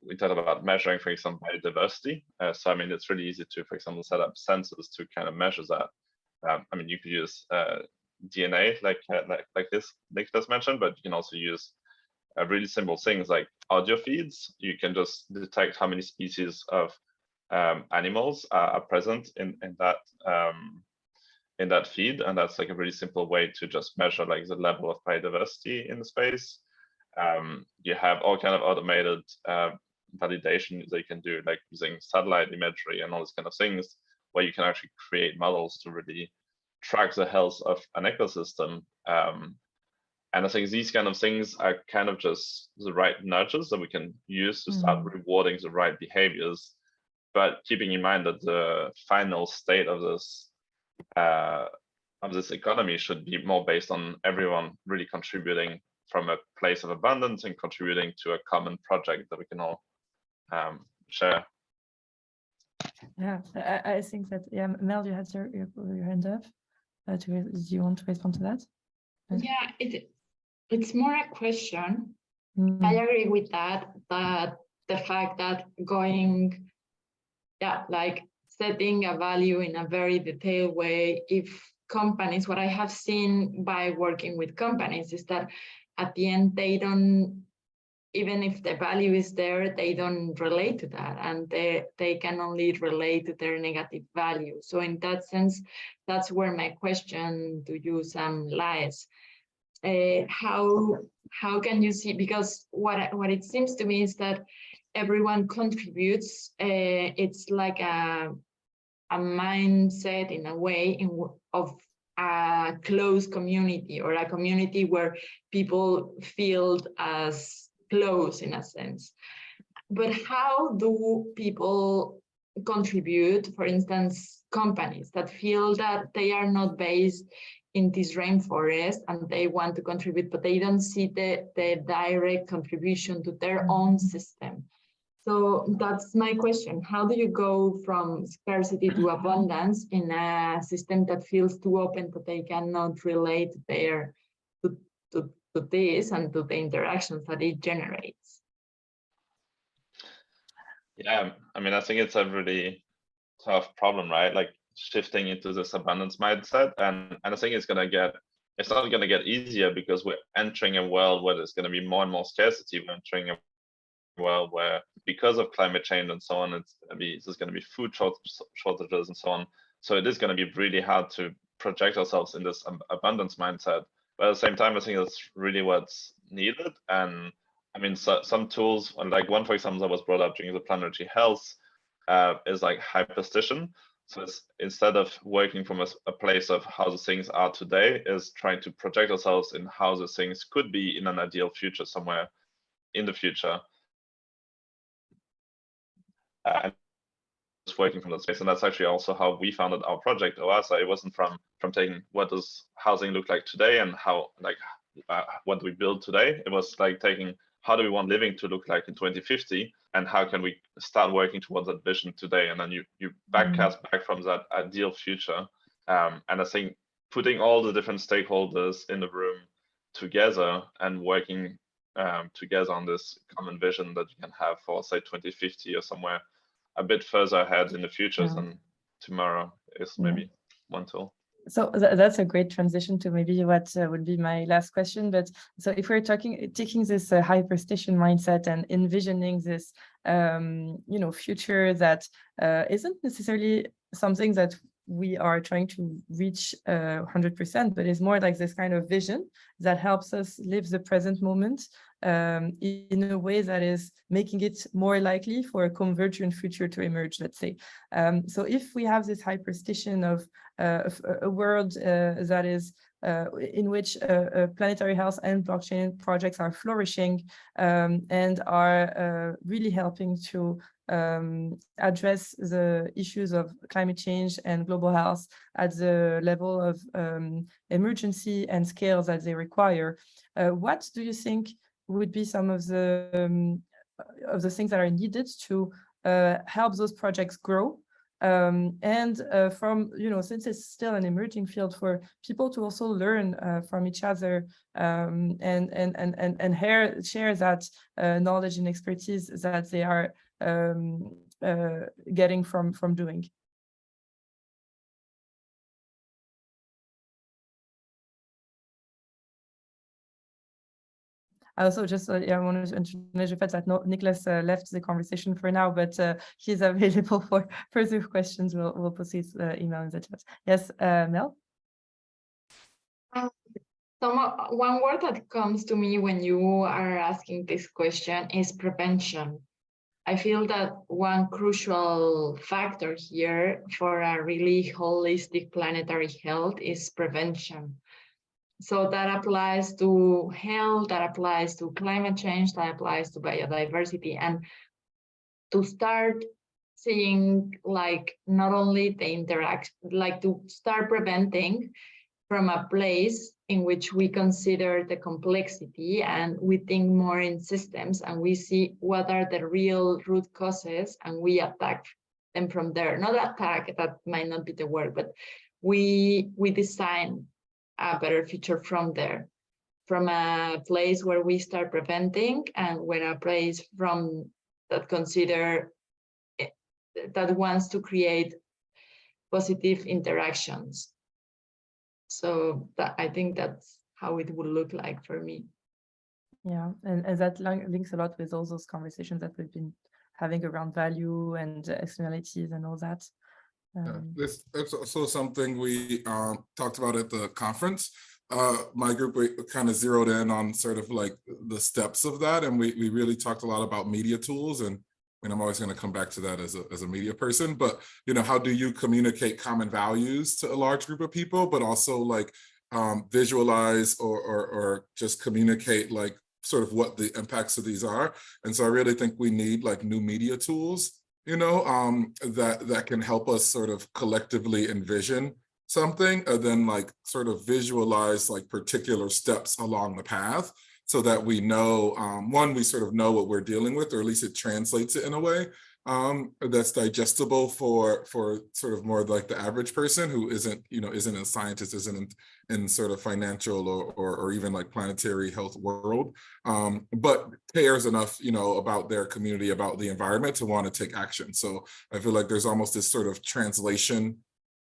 We talked about measuring, for example, biodiversity. So I mean, it's really easy to, for example, set up sensors to kind of measure that. I mean, you could use DNA, like this Niklas mentioned, but you can also use really simple things like audio feeds. You can just detect how many species of animals are present in that feed, and that's like a really simple way to just measure like the level of biodiversity in the space. You have all kind of automated validation that you can do, like using satellite imagery and all these kind of things, where you can actually create models to really track the health of an ecosystem. And I think these kind of things are kind of just the right nudges that we can use to start rewarding the right behaviors, but keeping in mind that the final state of this economy should be more based on everyone really contributing from a place of abundance and contributing to a common project that we can all share. Yeah, I think that, yeah, Mel, you had your hand up. Do you want to respond to that? Yeah, it's more a question. I agree with that the fact that going, like setting a value in a very detailed way, if companies, what I have seen by working with companies is that at the end, they don't, even if the value is there, they don't relate to that, and they can only relate to their negative value. So in that sense, that's where my question to you, Sam, lies. How can you see, because what it seems to me is that everyone contributes. It's like a mindset in a way of a close community, or a community where people feel as close in a sense. But how do people contribute, for instance, companies that feel that they are not based in this rainforest and they want to contribute, but they don't see the direct contribution to their own system? So that's my question. How do you go from scarcity to abundance in a system that feels too open that they cannot relate to this and to the interactions that it generates? Yeah, I mean, I think it's a really tough problem, right? Like shifting into this abundance mindset, and I think it's not gonna get easier, because we're entering a world where there's gonna be more and more scarcity. We're entering a world where, because of climate change and so on, there's going to be food shortages and so on. So it is going to be really hard to project ourselves in this abundance mindset. But at the same time, I think that's really what's needed. And I mean, some tools, like one, for example, that was brought up during the planetary health, is like hyperstition. So it's, instead of working from a place of how the things are today, is trying to project ourselves in how the things could be in an ideal future somewhere in the future. and just working from that space. And that's actually also how we founded our project, OASA. It wasn't from taking what does housing look like today and how, like, what do we build today. It was like taking how do we want living to look like in 2050, and how can we start working towards that vision today? And then you backcast back from that ideal future. And I think putting all the different stakeholders in the room together and working together on this common vision that you can have for, say, 2050 or somewhere a bit further ahead in the future than tomorrow is maybe one tool. So that's a great transition to maybe what would be my last question. But so if we're taking this hyperstation mindset and envisioning this, future that isn't necessarily something that we are trying to reach 100%, but is more like this kind of vision that helps us live the present moment in a way that is making it more likely for a convergent future to emerge, let's say. So if we have this hyperstation of a world that is in which planetary health and blockchain projects are flourishing and are really helping to address the issues of climate change and global health at the level of emergency and scale that they require. What do you think would be some of the things that are needed to help those projects grow? And from, since it's still an emerging field, for people to also learn from each other and share that knowledge and expertise that they are getting from doing. I also just I wanted to acknowledge the fact that Niklas left the conversation for now, but he's available for further questions. We'll post his email in the chat. Yes, Mel? One word that comes to me when you are asking this question is prevention. I feel that one crucial factor here for a really holistic planetary health is prevention. So that applies to health, that applies to climate change, that applies to biodiversity, and to start seeing like not only the interaction, like to start preventing from a place in which we consider the complexity and we think more in systems and we see what are the real root causes and we attack them from there. Not attack, that might not be the word, but we design a better future from there, from a place where we start preventing and when a place from that consider that wants to create positive interactions. So I think that's how it would look like for me. Yeah, and that links a lot with all those conversations that we've been having around value and externalities and all that. This is also something we talked about at the conference. My group, we kind of zeroed in on sort of like the steps of that, and we really talked a lot about media tools. And I'm always going to come back to that as a media person, but how do you communicate common values to a large group of people, but also like visualize or just communicate like sort of what the impacts of these are. And so I really think we need like new media tools, that can help us sort of collectively envision something and then like sort of visualize like particular steps along the path so that we know, one, we sort of know what we're dealing with, or at least it translates it in a way that's digestible for sort of more like the average person who isn't a scientist, isn't in sort of financial or even like planetary health world, but cares enough, about their community, about the environment to want to take action. So I feel like there's almost this sort of translation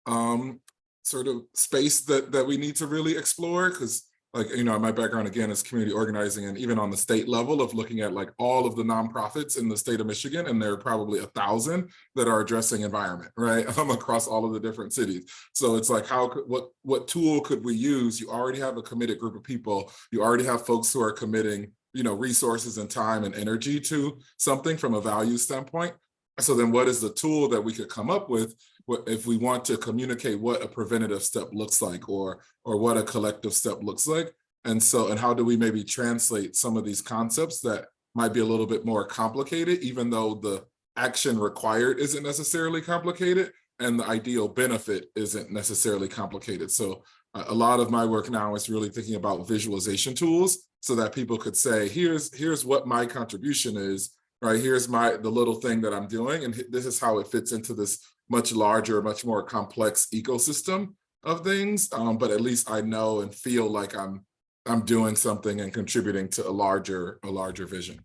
sort of space that we need to really explore, because like, my background again is community organizing, and even on the state level of looking at like all of the nonprofits in the state of Michigan, and there are probably 1,000 that are addressing environment, right? Across all of the different cities. So it's like, what tool could we use? You already have a committed group of people. You already have folks who are committing, resources and time and energy to something from a value standpoint. So then what is the tool that we could come up with if we want to communicate what a preventative step looks like, or what a collective step looks like? And how do we maybe translate some of these concepts that might be a little bit more complicated, even though action required isn't necessarily complicated, and the ideal benefit isn't necessarily complicated. So a lot of my work now is really thinking about visualization tools so that people could say, here's what my contribution is, right? Here's the little thing that I'm doing, and this is how it fits into this much larger, much more complex ecosystem of things. But at least I know and feel like I'm doing something and contributing to a larger vision.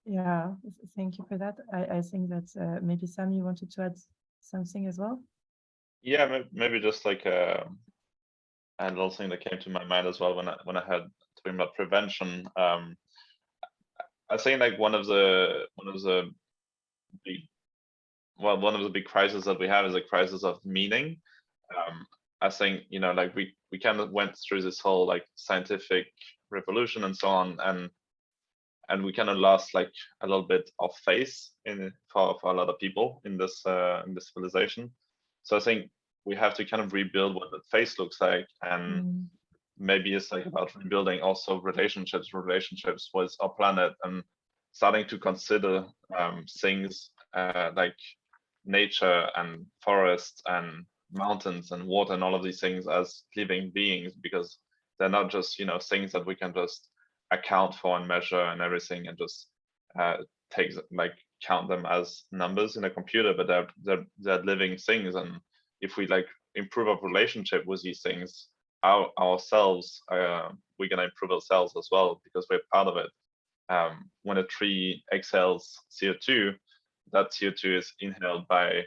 Yeah, thank you for that. I think that maybe Sam, you wanted to add something as well? Yeah, maybe just like a little thing that came to my mind as well when I had talking about prevention. I think like one of the big crises that we have is a crisis of meaning. I think, you know, like we kind of went through this whole like scientific revolution and so on, and we kind of lost like a little bit of faith for a lot of people in this civilization. So I think we have to kind of rebuild what that face looks like, and maybe it's like about rebuilding also relationships with our planet, and starting to consider things like nature and forests and mountains and water and all of these things as living beings, because they're not just, you know, things that we can just account for and measure and everything and just count them as numbers in a computer, but they're living things. And if we like improve our relationship with these things, ourselves, we're gonna improve ourselves as well, because we're part of it. When a tree exhales CO2, that CO2 is inhaled by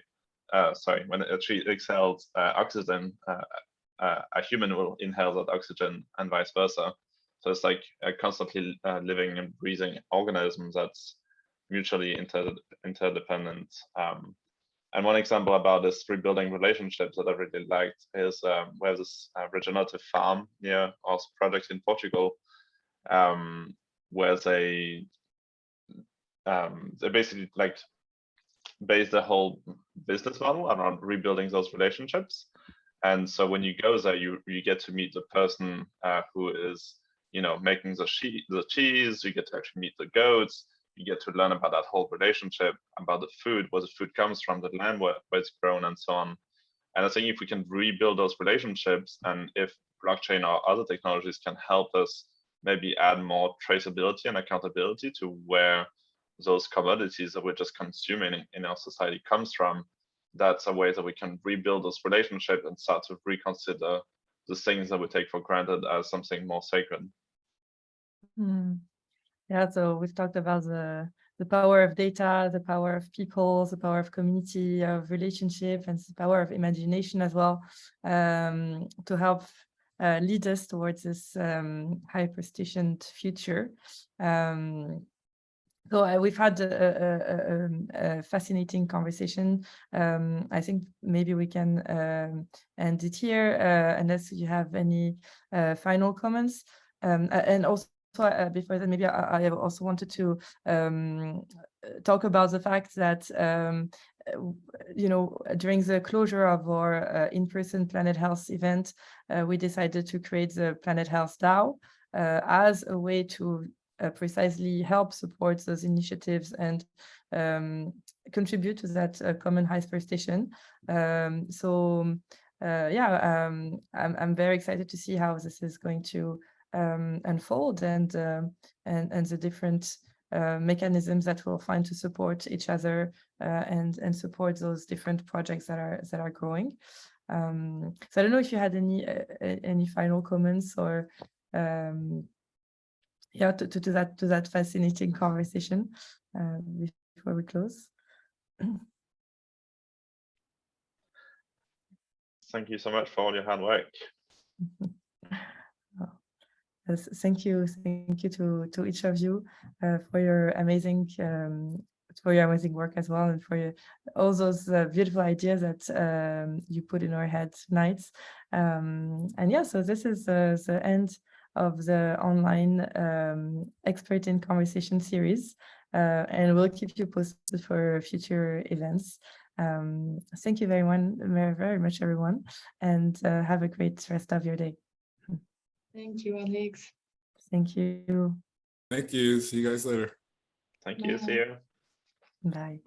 when a tree exhales oxygen, a human will inhale that oxygen and vice versa. So it's like a constantly living and breathing organism that's mutually interdependent. And one example about this rebuilding relationships that I really liked is we have this regenerative farm near our project in Portugal, where they basically like base the whole business model around rebuilding those relationships. And so when you go there, you get to meet the person who is, you know, making the cheese. You get to actually meet the goats. You get to learn about that whole relationship, about the food, where the food comes from, the land where it's grown, and so on. And I think if we can rebuild those relationships, and if blockchain or other technologies can help us maybe add more traceability and accountability to where those commodities that we're just consuming in our society comes from, that's a way that we can rebuild those relationships and start to reconsider the things that we take for granted as something more sacred. Yeah, so we've talked about the power of data, the power of people, the power of community, of relationship, and the power of imagination as well, to help lead us towards this hyper-stationed future. So we've had a fascinating conversation. I think maybe we can end it here, unless you have any final comments. And also, before that, maybe I also wanted to talk about the fact that you know, during the closure of our in-person Planet Health event, we decided to create the Planet Health DAO as a way to precisely help support those initiatives and contribute to that common hyper-station. So I'm very excited to see how this is going to unfold, and the different mechanisms that we'll find to support each other and support those different projects that are growing. So I don't know if you had any final comments or yeah, to that fascinating conversation before we close. Thank you so much for all your hard work. Yes, thank you to each of you for your amazing work as well, and for all those beautiful ideas that you put in our heads tonight. And yeah, so this is the end of the online Expert in Conversation series, and we'll keep you posted for future events. Thank you very much, everyone, and have a great rest of your day. Thank you, Alix. Thank you. Thank you. See you guys later. Thank you. See you. Bye.